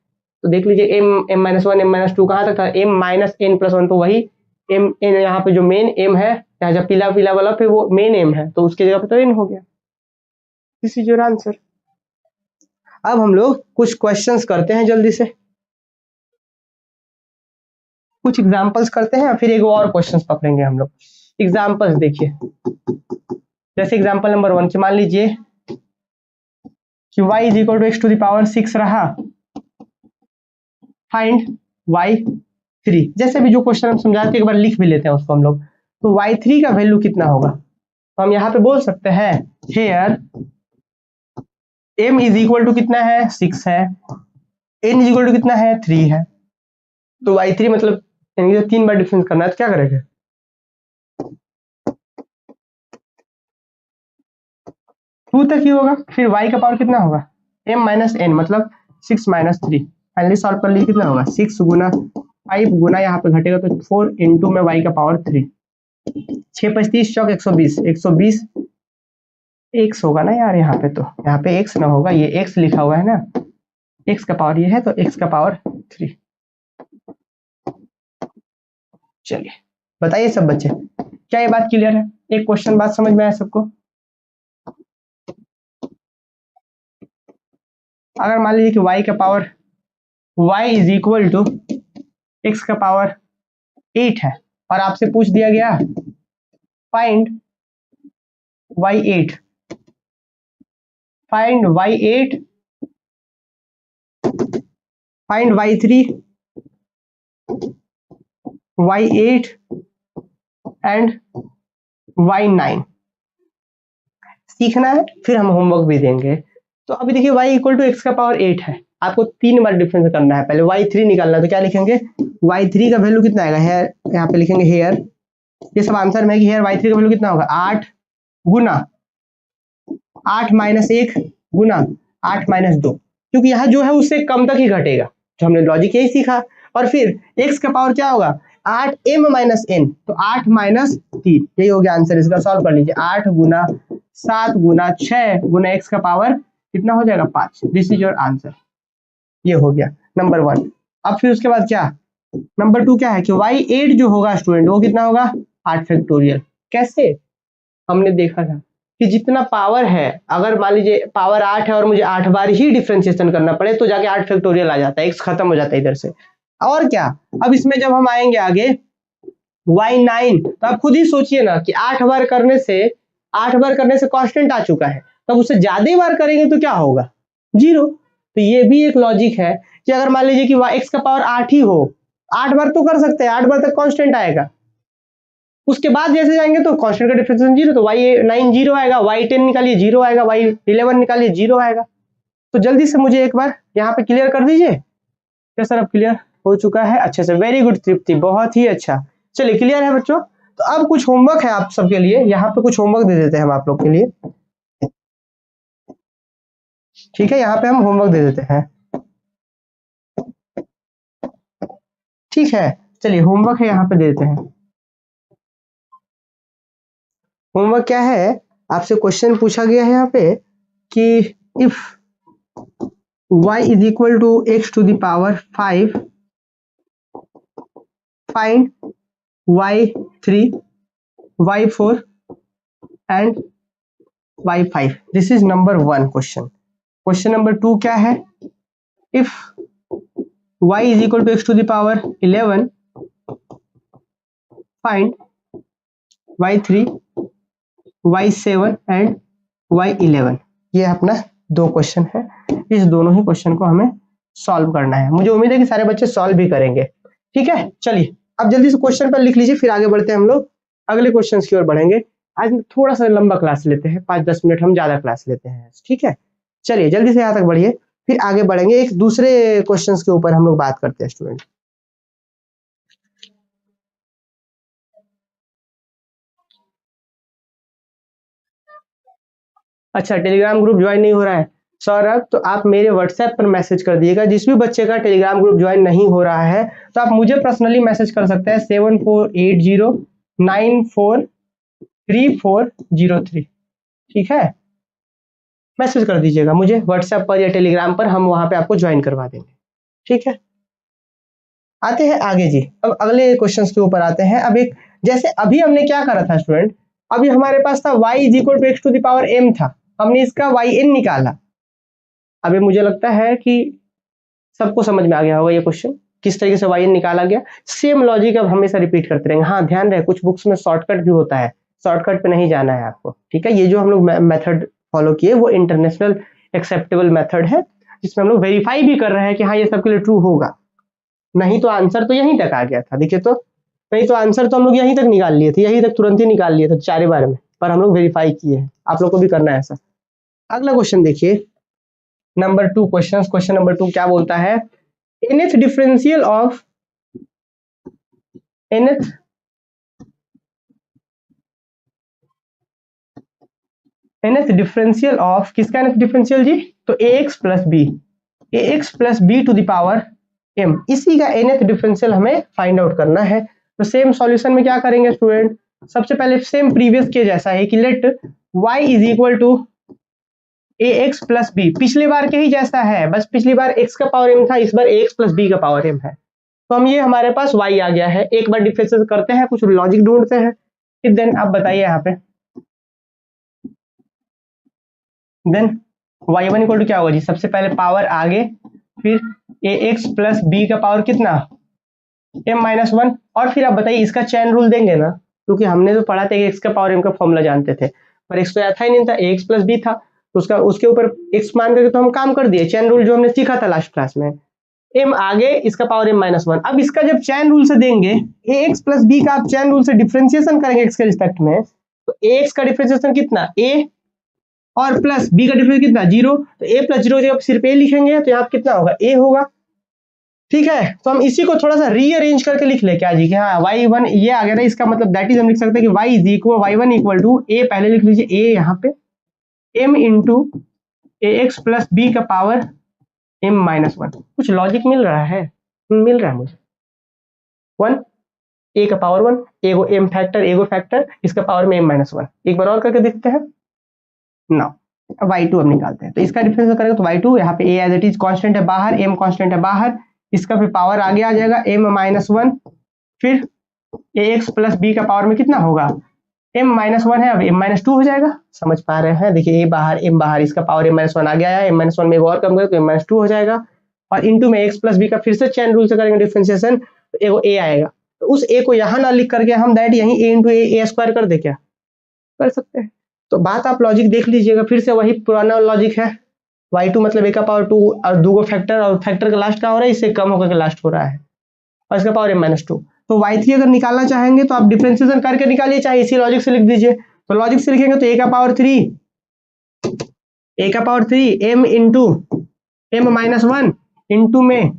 तो देख लीजिए m minus one m minus two कहाँ तक था, m minus n plus one, तो वही एम एन, यहाँ पे जो मेन एम है, यहाँ जब पीला पीला वाला पे वो मेन एम है, तो उसके जगह पे तो एन हो गया। This is your answer. अब हम लोग कुछ क्वेश्चंस करते हैं जल्दी से, कुछ एग्जांपल्स करते हैं, फिर एक और क्वेश्चंस पकड़ेंगे हम लोग। एग्जांपल्स देखिए, जैसे एग्जांपल नंबर 1 मान लीजिए कि y is equal to x to the power 6 रहा, फाइंड y3। जैसे भी जो क्वेश्चन हम समझा के एक बार लिख भी लेते हैं उसको हम लोग। तो y3 का वैल्यू कितना होगा, तो हम यहाँ पे बोल सकते हैं here m is equal to कितना है 6 है, n इज इक्वल टू कितना है 3 है। तो y3 मतलब यानी कि 3 बार डिफरेंस करना है, तो क्या करेंगे 2 तक ही होगा। फिर y का पावर कितना होगा m माइनस एन, मतलब 6 माइनस 3। फाइनली सॉल्व कर लीजिए, कितना होगा 6 गुना 5 गुना यहाँ पे घटेगा तो 4 इंटू में y का पावर 3, 6 5 30 चौक 120, 120 x होगा ना यार, यहाँ पे तो यहाँ पे x ना होगा, ये x लिखा हुआ है ना, x का पावर ये है तो x का पावर 3। चलिए बताइए सब बच्चे, क्या ये बात क्लियर है? एक क्वेश्चन बात समझ में आया सबको? अगर मान लीजिए कि y का power y is equal to x का पावर 8 है और आपसे पूछ दिया गया find y8, find y8, find y3, y8 and y9 सीखना है, फिर हम होमवर्क भी देंगे। तो अभी देखिए y इक्वल टू एक्स का पावर 8 है, आपको 3 बार डिफरेंस करना है। पहले y3 निकालना है, तो क्या लिखेंगे y3 का वैल्यू कितना आएगा, हेयर यहाँ पे लिखेंगे हेयर, ये सब आंसर में है कि हेयर y3 का वैल्यू कितना होगा 8 गुना 8 माइनस 1 गुना 8 माइनस 2, क्योंकि यहाँ जो है उससे कम तक ही घटेगा, जो हमने लॉजिक यही सीखा। और फिर x का पावर क्या होगा 8m माइनस n, तो 8 माइनस 3, यही हो गया आंसर। इसका सॉल्व कर लीजिए, 8 गुना 7 गुना 6 गुना x का पावर कितना हो जाएगा 5। दिस इज योर आंसर, ये हो गया नंबर 1। अब फिर उसके बाद क्या नंबर 2 क्या है कि y8 जो होगा स्टूडेंट वो कितना होगा 8 फैक्टोरियल। कैसे, हमने देखा था कि जितना पावर है, अगर मान लीजिए पावर 8 है और मुझे 8 बार ही डिफरेंशिएशन करना पड़े तो जाके 8 फैक्टोरियल आ जाता है, x खत्म हो जाता है इधर से। और क्या, अब इसमें जब हम आएंगे आगे y9, तो आप खुद ही सोचिए ना कि 8 बार करने से कांस्टेंट आ चुका है, तब उससे ज्यादा बार करेंगे तो क्या होगा 0। तो ये भी एक लॉजिक है कि अगर मान लीजिए कि x का पावर 8 ही हो, 8 बार तो कर सकते हैं, 8 बार तक कांस्टेंट आएगा, उसके बाद जैसे जाएंगे तो कांस्टेंट का डिफरेंस 0, तो y9 0 आएगा, y10 निकालिए 0 आएगा, y11 निकालिए 0 आएगा। तो जल्दी से मुझे एक बार यहाँ पे क्लियर कर दीजिए। क्या सर अब क्लियर हो चुका है अच्छे से? वेरी गुड तृप्ति, बहुत ही अच्छा। चलिए क्लियर है बच्चों। तो अब कुछ होमवर्क है आप सबके लिए, यहाँ पे कुछ होमवर्क दे देते हैं हम आप लोग के लिए, ठीक है? यहाँ पे हम होमवर्क दे देते हैं, ठीक है? चलिए होमवर्क है यहाँ पे दे देते हैं। होमवर्क क्या है, आपसे क्वेश्चन पूछा गया है यहाँ पे कि if y is equal to x to the power 5, find y3, y4 and y5। This is number 1 question. Question number 2 क्या है, if y is equal to x to the power 11, find y3, y7 and y11। ये अपना 2 question है, इस दोनों ही question को हमें solve करना है। मुझे उम्मीद है कि सारे बच्चे सॉल्व भी करेंगे, ठीक है? चलिए अब जल्दी से क्वेश्चन पर लिख लीजिए, फिर आगे बढ़ते हैं हम लोग अगले क्वेश्चन की ओर बढ़ेंगे। आज थोड़ा सा लंबा क्लास लेते हैं, 5-10 मिनट हम ज्यादा क्लास लेते हैं, ठीक है? चलिए जल्दी से यहाँ तक बढ़िए, फिर आगे बढ़ेंगे एक दूसरे क्वेश्चन के ऊपर हम लोग बात करते हैं स्टूडेंट। अच्छा, टेलीग्राम ग्रुप ज्वाइन नहीं हो रहा है सौरभ, तो आप मेरे व्हाट्सएप पर मैसेज कर दिएगा। जिस भी बच्चे का टेलीग्राम ग्रुप ज्वाइन नहीं हो रहा है तो आप मुझे पर्सनली मैसेज कर सकते हैं 7480943403, ठीक है? मैसेज कर दीजिएगा मुझे व्हाट्सएप पर या टेलीग्राम पर, हम वहां पे आपको ज्वाइन करवा देंगे, ठीक है? आते हैं आगे जी। अब अगले क्वेश्चंस के ऊपर आते हैं। अब एक जैसे अभी हमने क्या करा था स्टूडेंट, अभी हमारे पास था y is equal to x to the power m था, हमने इसका yn निकाला। अभी मुझे लगता है कि सबको समझ में आ गया होगा ये क्वेश्चन किस तरीके से yn निकाला गया। सेम लॉजिक अब हमेशा रिपीट करते रहेंगे। हाँ ध्यान रहे कुछ बुक्स में शॉर्टकट भी होता है, शॉर्टकट पे नहीं जाना है आपको, ठीक है। ये जो हम लोग मेथड फॉलो किए वो इंटरनेशनल एक्सेप्टेबल मेथड है, जिसमें हम लोग वेरीफाई भी कर रहे हैं कि हाँ ये सबके लिए ट्रू होगा। नहीं तो आंसर तो यहीं तक आ गया था, देखिए तो नहीं तो आंसर तो हम लोग यहीं तक निकाल लिए थे, यहीं तक तुरंत ही निकाल लिए थे चारे बार में, पर हम लोग वेरीफाई किए हैं। आप लोग को भी करना है ऐसा। अगला क्वेश्चन देखिए, नंबर 2 क्वेश्चन नंबर 2 क्या बोलता है, nth differential of nth differential of किसका nth डिफरेंशियल जी, तो ax plus b to the power m, इसी का nth डिफरेंशियल हमें फाइंड आउट करना है। तो सेम सॉल्यूशन में क्या करेंगे स्टूडेंट, सबसे पहले सेम प्रीवियस के जैसा है कि let y is equal to ax plus b, पिछली बार के ही जैसा है, बस पिछली बार x का पावर m था, इस बार ax प्लस बी का पावर m है। तो हम ये हमारे पास y आ गया है। एक बार डिफरेंशियल करते हैं, कुछ लॉजिक ढूंढते हैं, फिर देन आप बताइए यहाँ पे देन y1 इक्वल टू क्या होगा जी, सबसे पहले पावर आगे, फिर ax प्लस बी का पावर कितना m-1, और फिर आप बताइए इसका चैन रूल देंगे ना, क्योंकि हमने तो पढ़ा था कि x का पावर m का फॉर्मूला जानते थे, पर x तो आता ही नहीं था, ax प्लस बी था, तो उसका उसके ऊपर x मान करके तो हम काम कर दिए, चैन रूल जो हमने सीखा था लास्ट क्लास में, m आगे इसका पावर m-1। अब इसका जब चैन रूल से देंगे, ax प्लस बी का आप चैन रूल से डिफरेंशिएशन करेंगे x के रिस्पेक्ट में, तो ax का डिफरेंशिएशन कितना a और प्लस बी का डिफरेंस कितना 0, तो a प्लस 0 जब सिर्फ a लिखेंगे तो यहाँ कितना होगा a होगा, ठीक है। तो हम इसी को थोड़ा सा रीअरेंज करके लिख ले क्या जी, कि हाँ y1 ये आ गया ना, इसका मतलब दैट इज हम लिख सकते हैं कि y is equal y1 equal to a, पहले लिख लीजिए a यहाँ पे m into ax plus b का पावर m-1। कुछ लॉजिक मिल रहा है, मिल रहा है मुझे। 1 a का पावर 1, एगो m फैक्टर एगो फैक्टर, इसका पावर में m-1। एक बार और करके देखते हैं ना, y2 अब निकालते हैं। तो इसका डिफरेंस करेंगे तो y2 यहाँ पे a as it is constant है बाहर, m कांस्टेंट है बाहर, इसका फिर पावर आगे आ जाएगा m-1, फिर ax प्लस b का पावर में कितना होगा m-1 है, अब m-2 हो जाएगा। समझ पा रहे हैं, देखिए a बाहर m बाहर, इसका पावर m-1 आ गया है, m-1 में एक और कम करें तो m-2 हो जाएगा, और इंटू में x प्लस b का फिर से चैन रूल से करेंगे डिफरेंशिएशन, तो एगो a आएगा। तो उस a को यहाँ ना लिख करके हम दैट यहीं a इंटू a स्क्वायर कर दे, क्या कर सकते हैं। तो बात आप लॉजिक देख लीजिएगा, फिर से वही पुराना लॉजिक है, y2 मतलब a का पावर 2 और 2 फैक्टर, और फैक्टर का लास्ट का हो रहा है, इससे कम होकर के लास्ट हो रहा है, और इसका पावर m-2। तो y3 अगर निकालना चाहेंगे तो आप डिफरेंशिएशन करके निकालिए, चाहे इसी लॉजिक से लिख दीजिए। तो लॉजिक से लिखेंगे तो a का power 3 m into m-1 into में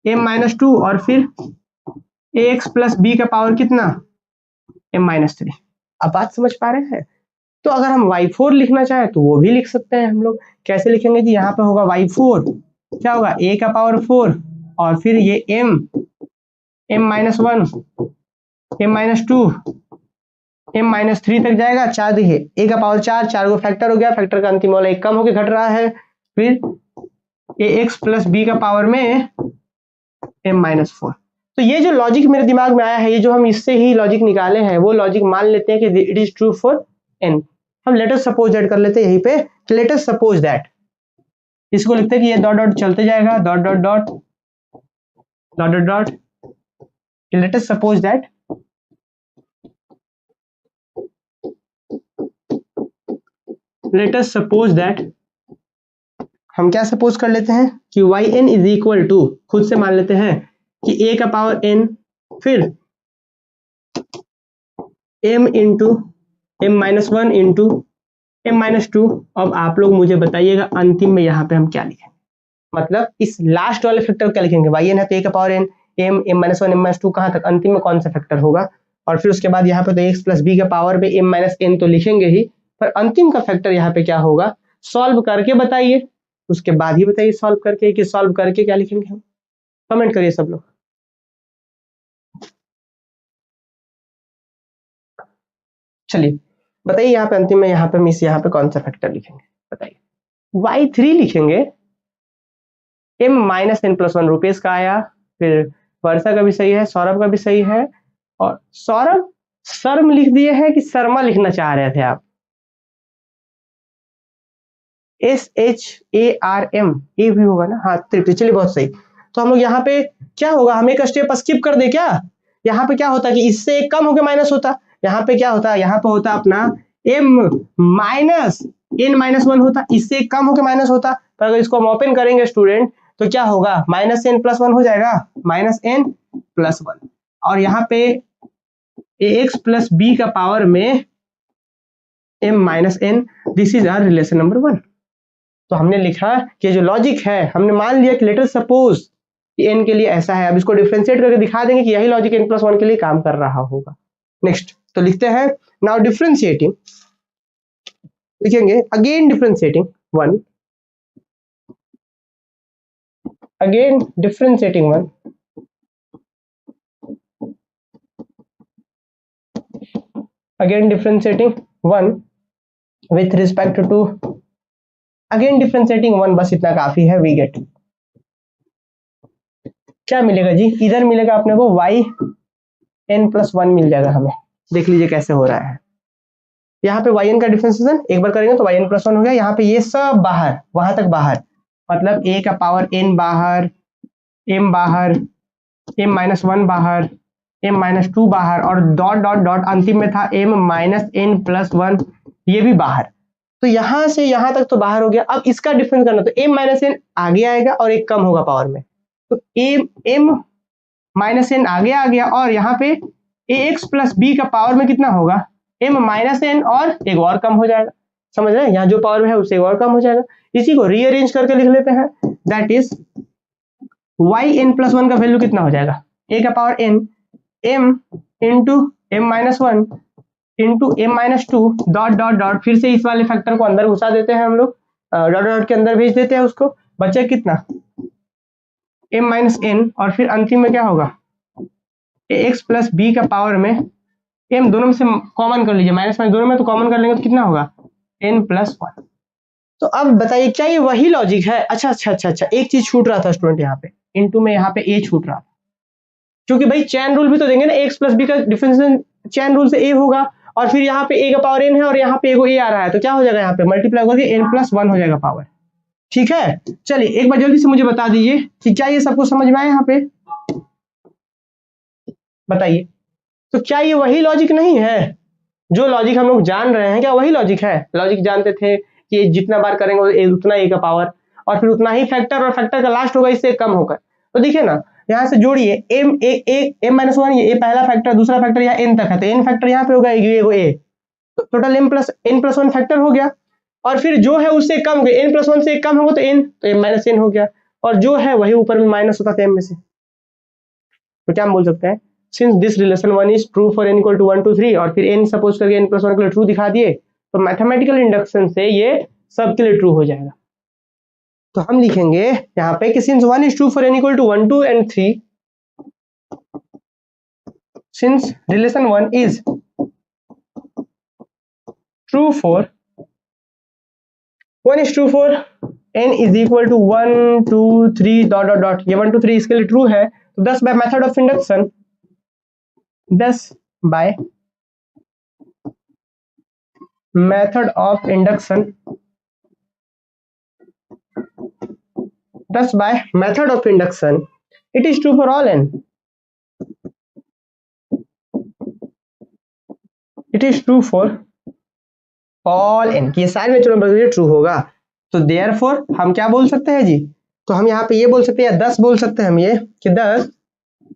m-2, और फिर ax प्लस b का पावर कितना m-3। अब बात समझ पा रहे हैं। तो अगर हम y4 लिखना चाहें तो वो भी लिख सकते हैं हम लोग। कैसे लिखेंगे जी, यहाँ पे होगा y4 क्या होगा a का पावर 4, और फिर ये m-1 m-2 m-3 तक जाएगा, 4 देखिए a का पावर 4, 4 को फैक्टर हो गया, फैक्टर का अंतिम वाला एक कम होकर घट रहा है, फिर ax प्लस b का पावर में m-4। तो ये जो लॉजिक मेरे दिमाग में आया है, ये जो हम इससे ही लॉजिक निकाले हैं, वो लॉजिक मान लेते हैं कि it is true for n। हम लेट अस सपोज दैट कर लेते हैं यहीं पे, लेट अस सपोज दैट, इसको लिखते हैं कि ये डॉट डॉट चलते जाएगा, dot dot dot dot dot dot, let us suppose that हम क्या सपोज कर लेते हैं कि yn इज इक्वल टू, खुद से मान लेते हैं कि a का पावर n, फिर m into m-1 into m-2। अब आप लोग मुझे बताइएगा अंतिम में यहाँ पे हम क्या लिखेंगे, मतलब इस लास्ट वाले फैक्टर क्या लिखेंगे, yn है तो a का power n, m m-1 m-2 कहाँ तक, अंतिम में कौन सा फैक्टर होगा, और फिर उसके बाद यहाँ पे तो x प्लस b का पावर पे m-n तो लिखेंगे ही, पर अंतिम का फैक्टर यहाँ पे क्या होगा, सॉल्व करके बताइए, उसके बाद ही बताइए सॉल्व करके कि सॉल्व करके क्या लिखेंगे हम। कमेंट करिए सब लोग। चलिए बताइए यहाँ पे अंतिम में, यहाँ पे मिस यहाँ पे कौन सा फैक्टर लिखेंगे बताइए। y3 लिखेंगे, m-n+1 रुपीज का आया, फिर वर्षा का भी सही है, सौरभ का भी सही है। और सौरभ शर्म लिख दिए हैं कि शर्मा लिखना चाह रहे थे आप? SHARM ये भी होगा ना? हाँ तृप्ति, चलिए बहुत सही। तो हम लोग यहाँ पे क्या होगा, हम एक स्टेप स्किप कर दे क्या? यहाँ पे क्या होता कि इससे एक कम होकर माइनस होता, यहाँ पे क्या होता, यहाँ पे होता अपना m माइनस n माइनस 1 होता, इससे एक कम होकर माइनस होता। पर अगर इसको हम ओपन करेंगे स्टूडेंट तो क्या होगा, माइनस n प्लस 1 हो जाएगा, माइनस n प्लस 1। और यहाँ पे ax प्लस b का पावर में m minus n, this is our relation number 1। तो हमने लिखा कि जो लॉजिक है, हमने मान लिया कि लेटर सपोज कि n के लिए ऐसा है, अब इसको डिफरेंशिएट करके दिखा देंगे कि यही लॉजिक n प्लस 1 के लिए काम कर रहा होगा। नेक्स्ट तो लिखते हैं, नाउ डिफरेंशिएटिंग, लिखेंगे again differentiating 1, again differentiating 1, again differentiating 1 with respect to, again differentiating 1, बस इतना काफी है। वी गेट क्या मिलेगा जी, इधर मिलेगा अपने को y n प्लस 1 मिल जाएगा हमें। देख लीजिए कैसे हो रहा है, यहाँ पे yn का डिफरेंशिएशन एक बार करेंगे तो yn प्लस 1 हो गया, यहाँ पे ये सब बाहर, वहां तक बाहर, मतलब a का पावर n बाहर, m बाहर, m माइनस 1 बाहर, m माइनस 2 बाहर, और डॉट डॉट डॉट अंतिम में था m माइनस n प्लस 1, ये भी बाहर। तो यहां से यहां तक तो बाहर हो गया। अब इसका डिफरेंस करना, तो m माइनस n आगे आएगा और एक कम होगा पावर में, तो m माइनस n आगे आ गया, और यहाँ पे ax प्लस b का पावर में कितना होगा, m माइनस n, और एक और कम हो जाएगा। समझ रहे हैं, यहाँ जो पावर में है उससे एक और कम हो जाएगा। इसी को रीअरेंज करके लिख लेते हैं, दैट इज y n प्लस 1 का वैल्यू कितना हो जाएगा, a का power n, m into m minus 1 into m minus 2 dot dot dot, फिर से इस वाले फैक्टर को अंदर घुसा देते हैं हम लोग, डॉट डॉट के अंदर भेज देते हैं उसको, बचे कितना m माइनस n, और फिर अंतिम में क्या होगा ax प्लस b का पावर में m, दोनों में से कॉमन कर लीजिए, माइनस माइनस दोनों में तो कॉमन कर लेंगे तो कितना होगा n प्लस 1। तो अब बताइए क्या ये वही लॉजिक है? अच्छा अच्छा अच्छा अच्छा, एक चीज छूट रहा था स्टूडेंट, यहाँ पे इनटू में यहाँ पे a छूट रहा था, क्योंकि भाई चैन रूल भी तो देंगे ना, x प्लस b का डिफरेंशिएशन चैन रूल से a होगा, और फिर यहाँ पे a का पावर n है और यहाँ पे a आ रहा है, तो क्या हो जाएगा, यहाँ पे मल्टीप्लाई करके n प्लस 1 हो जाएगा पावर। ठीक है, चलिए एक बार जल्दी से मुझे बता दीजिए कि क्या ये सबको समझ में आया यहाँ पे, बताइए। तो क्या ये वही लॉजिक नहीं है, जो लॉजिक हम लोग जान रहे हैं, क्या वही लॉजिक है? लॉजिक जानते थे कि जितना बार करेंगे उतना a का पावर, और फिर उतना ही फैक्टर, और फैक्टर का लास्ट होगा इससे कम होकर। तो देखिए ना, यहाँ से जोड़िए m माइनस 1, ये पहला फैक्टर, दूसरा फैक्टर यहाँ n तक है, तो n फैक्टर यहाँ पे होगा, ये a, तो टोटल n प्लस 1 फैक्टर हो गया, और फिर जो है उससे कम हो गया, n प्लस 1 से कम होगा तो n, तो m माइनस n हो गया, और जो है वही ऊपर में माइनस होता था m में से। तो क्या हम बोल सकते हैं, since this relation 1 is true for n equal to 1 2 3, और फिर n सपोज करके n प्लस 1 के लिए ट्रू दिखा दिए, तो मैथमेटिकल इंडक्शन से ये सब के लिए ट्रू हो जाएगा। तो हम लिखेंगे यहाँ पे कि since 1 is true for n equal to 1 2 and 3, since relation 1 is true for 1 is true for n is equal to 1 2 3 dot dot dot, ये 1 2 3 इसके लिए ट्रू है, तो 10 by method of induction, 10 by method of induction, 10 by method of induction, it is true for all n, it is true for all n, कि ये सारे natural number के लिए ट्रू होगा। तो देयरफॉर हम क्या बोल सकते हैं जी, तो हम यहाँ पे ये बोल सकते हैं, या 10 बोल सकते हैं हम, ये कि 10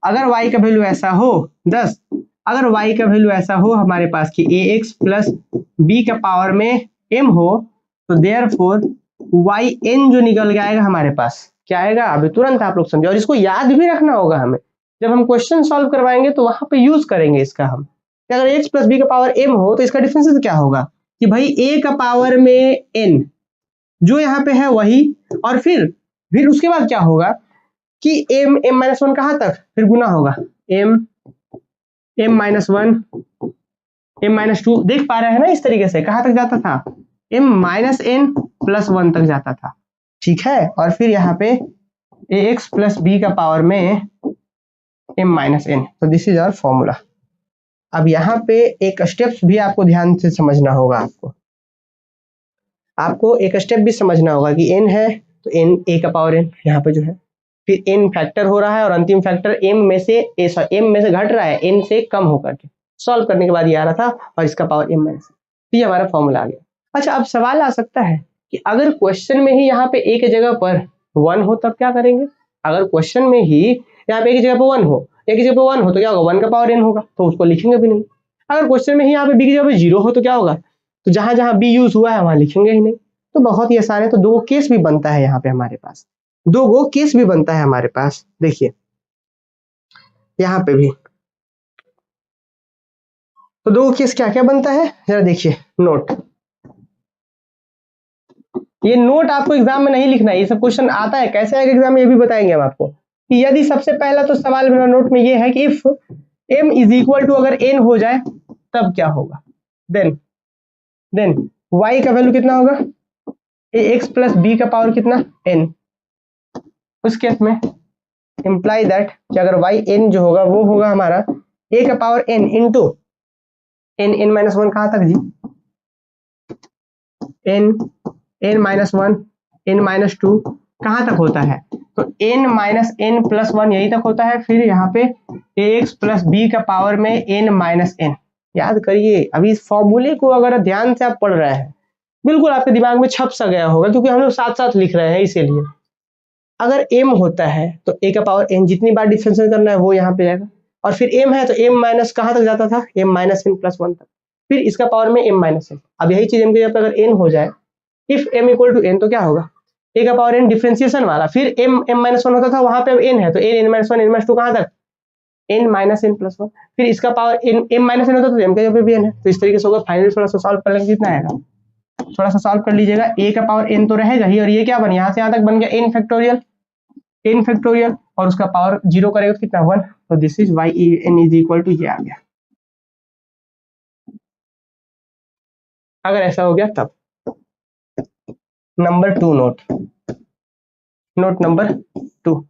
अगर y का वैल्यू ऐसा हो, 10 अगर y का वैल्यू ऐसा हो हमारे पास कि ax प्लस b का पावर में m हो, तो देयरफॉर yn जो निकल के आएगा हमारे पास, क्या आएगा अभी तुरंत आप लोग समझे, और इसको याद भी रखना होगा हमें, जब हम क्वेश्चन सॉल्व करवाएंगे तो वहां पे यूज करेंगे इसका हम, कि अगर x प्लस b का पावर m हो तो इसका डिफरेंस क्या होगा कि भाई a का पावर में n जो यहाँ पे है वही, और फिर उसके बाद क्या होगा कि m माइनस 1 कहाँ तक फिर गुना होगा, m माइनस 1 m माइनस 2, देख पा रहे हैं ना इस तरीके से कहाँ तक जाता था, m माइनस n प्लस 1 तक जाता था। ठीक है, और फिर यहाँ पे ax प्लस b का पावर में m माइनस n। तो दिस इज आवर फॉर्मूला। अब यहाँ पे एक स्टेप्स भी आपको ध्यान से समझना होगा, आपको एक स्टेप भी समझना होगा कि n है तो n a का पावर n यहाँ पे जो है, फिर n फैक्टर हो रहा है और अंतिम फैक्टर m में से घट रहा है n से कम होकर के। सॉल्व करने के बाद ये आ रहा था और इसका पावर m माइनस। तो ये हमारा फॉर्मूला आ गया। अच्छा, अब सवाल आ सकता है कि अगर क्वेश्चन में ही यहाँ पे a की जगह पर 1 हो तब क्या करेंगे? अगर क्वेश्चन में ही यहाँ पे a की जगह पर 1 हो, a की जगह पर 1 हो तो क्या होगा? 1 का पावर n होगा, तो उसको लिखेंगे भी नहीं। अगर क्वेश्चन में ही यहाँ पे b की जगह पर 0 हो तो क्या होगा? तो जहां जहां b यूज हुआ है वहां लिखेंगे ही नहीं। तो बहुत ही आसान है। तो दो केस भी बनता है यहाँ पे हमारे पास, दो केस भी बनता है हमारे पास। देखिए यहाँ पे भी तो दो केस क्या क्या बनता है, जरा देखिए। नोट, ये नोट आपको एग्जाम में नहीं लिखना है, ये सब क्वेश्चन आता है, कैसे आएगा एग्जाम में ये भी बताएंगे हम आपको। कि यदि सबसे पहला तो सवाल मेरा नोट में ये है कि if m is equal to अगर n हो जाए तब क्या होगा। देन y का वैल्यू कितना होगा? ax प्लस b का पावर कितना? n। उस केस में इम्प्लाई दैट कि अगर y n जो होगा वो होगा हमारा a का power n into n minus 1 कहाँ तक जी? n माइनस 1 n माइनस 2 कहाँ तक होता है? तो n माइनस n प्लस 1 यही तक होता है। फिर यहाँ पे ax प्लस b का पावर में n माइनस n। याद करिए, अभी इस फॉर्मूले को अगर ध्यान से आप पढ़ रहे हैं बिल्कुल आपके दिमाग में छप सा गया होगा, क्योंकि हम लोग साथ साथ लिख रहे हैं इसीलिए। अगर m होता है तो a का पावर n जितनी बार डिफरेंशिएट करना है वो यहाँ पे जाएगा, और फिर m है तो m माइनस कहाँ तक जाता था? m माइनस n प्लस 1 तक, फिर इसका पावर में m माइनस n। अब यही चीज m के जगह पे अगर n हो जाए, if m equal to n तो क्या होगा? a का पावर n डिफरेंशिएशन वाला, फिर m माइनस 1 होता था, वहां पे अब n है तो n माइनस 1 n माइनस 2 कहाँ तक? n माइनस n प्लस 1। फिर इसका पावर m माइनस n होता तो m के जगह पे भी n है। तो इस तरीके से होगा। फाइनली थोड़ा सा सॉल्व कर लेंगे, कितना आएगा थोड़ा सा सॉल्व कर लीजिएगा। a का पावर n तो रहेगा ही, और ये क्या बन यहाँ से यहाँ तक बन गया n फैक्टोरियल, और उसका पावर 0 करेगा तो कितना? 1। तो this is y n is equal to ये आ गया। अगर ऐसा हो गया तब number 2 note number 2,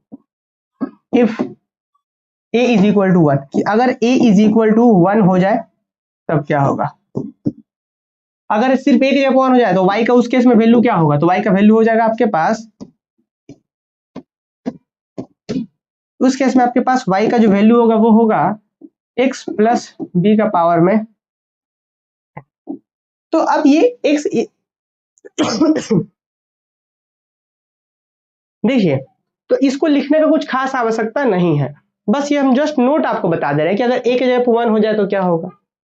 if a is equal to 1, कि अगर a इज इक्वल टू 1 हो जाए तब क्या होगा। अगर सिर्फ a की जगह 1 हो जाए तो y का उस केस में वैल्यू क्या होगा? तो y का वैल्यू हो जाएगा आपके पास, उस केस में आपके पास y का जो वैल्यू होगा वो होगा x प्लस b का पावर में। तो अब ये x देखिए, तो इसको लिखने का कुछ खास आवश्यकता नहीं है, बस ये हम जस्ट नोट आपको बता दे रहे हैं कि अगर a की जगह 1 हो जाए तो क्या होगा।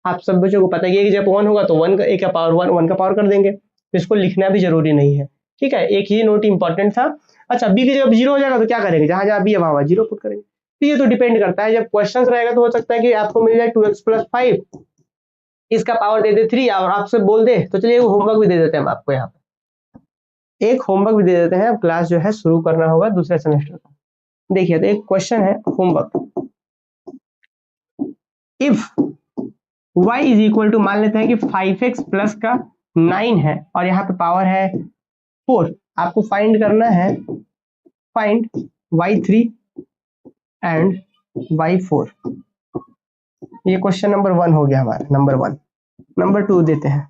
आप सब बच्चों को पता है कि a की जगह 1 होगा तो 1 का a का पावर 1 का पावर कर देंगे, तो इसको लिखना भी जरूरी नहीं है। ठीक है, एक ही नोट इंपॉर्टेंट था। अच्छा, b की जगह 0 हो जाएगा तो क्या करेंगे? जहां जहां b है वहां 0 पुट करेंगे। तो ये तो डिपेंड करता है, जब क्वेश्चन रहेगा तो हो सकता है कि आपको मिल जाए 2x प्लस 5, इसका पावर दे दे 3 और आपसे बोल दे तो चलिए होमवर्क भी दे देते हैं हम आपको। यहाँ पे एक होमवर्क भी दे देते हैं, अब क्लास जो है शुरू करना होगा दूसरे सेमेस्टर का। देखिए, तो एक क्वेश्चन है homework, if y is equal to, मान लेते हैं कि 5x प्लस का 9 है और यहाँ पे पावर है 4, आपको फाइंड करना है, फाइंड y3 एंड y4। ये क्वेश्चन नंबर 1 हो गया हमारा, नंबर 1। नंबर 2 देते हैं,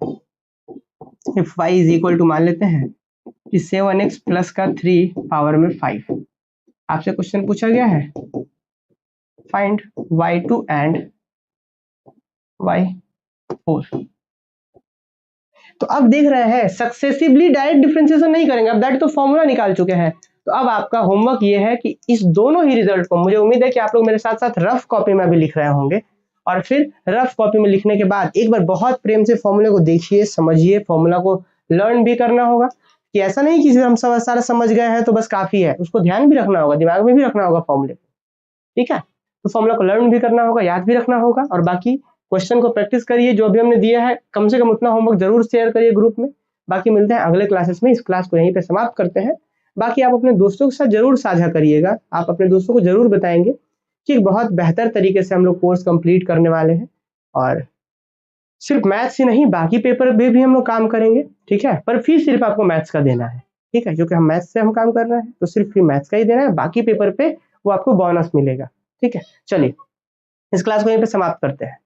if y is equal to, मान लेते हैं कि 7x प्लस का 3 पावर में 5। आपसे क्वेश्चन पूछा गया है फाइंड y2 एंड y4। तो अब देख रहे हैं सक्सेसिवली डायरेक्ट डिफरेंशिएशन नहीं करेंगे, अब दैट तो फॉर्मूला निकाल चुके हैं। तो अब आपका होमवर्क ये है कि इस दोनों ही रिजल्ट को, मुझे उम्मीद है कि आप लोग मेरे साथ साथ रफ कॉपी में भी लिख रहे होंगे, और फिर रफ कॉपी में लिखने के बाद एक बार बहुत प्रेम से फॉर्मूले को देखिए, समझिए, फॉर्मूला को लर्न भी करना होगा। कि ऐसा नहीं कि हम सब सारा समझ गए हैं तो बस काफी है, उसको ध्यान भी रखना होगा, दिमाग में भी रखना होगा फॉर्मूले को। ठीक है, तो फॉर्मूला को लर्न भी करना होगा, याद भी रखना होगा, और बाकी क्वेश्चन को प्रैक्टिस करिए। जो अभी हमने दिया है कम से कम उतना होमवर्क जरूर शेयर करिए ग्रुप में। बाकी मिलते हैं अगले क्लासेस में, इस क्लास को यहीं पे समाप्त करते हैं। बाकी आप अपने दोस्तों के साथ जरूर साझा करिएगा, आप अपने दोस्तों को जरूर बताएंगे कि बहुत बेहतर तरीके से हम लोग कोर्स कंप्लीट करने वाले हैं, और सिर्फ मैथ्स ही नहीं बाकी पेपर पे भी हम लोग काम करेंगे। ठीक है, पर फीस सिर्फ आपको मैथ्स का देना है। ठीक है, क्योंकि हम मैथ्स से हम काम कर रहे हैं तो सिर्फ फी मैथ्स का ही देना है, बाकी पेपर पे वो आपको बोनस मिलेगा। ठीक है, चलिए इस क्लास को यहीं पे समाप्त करते हैं।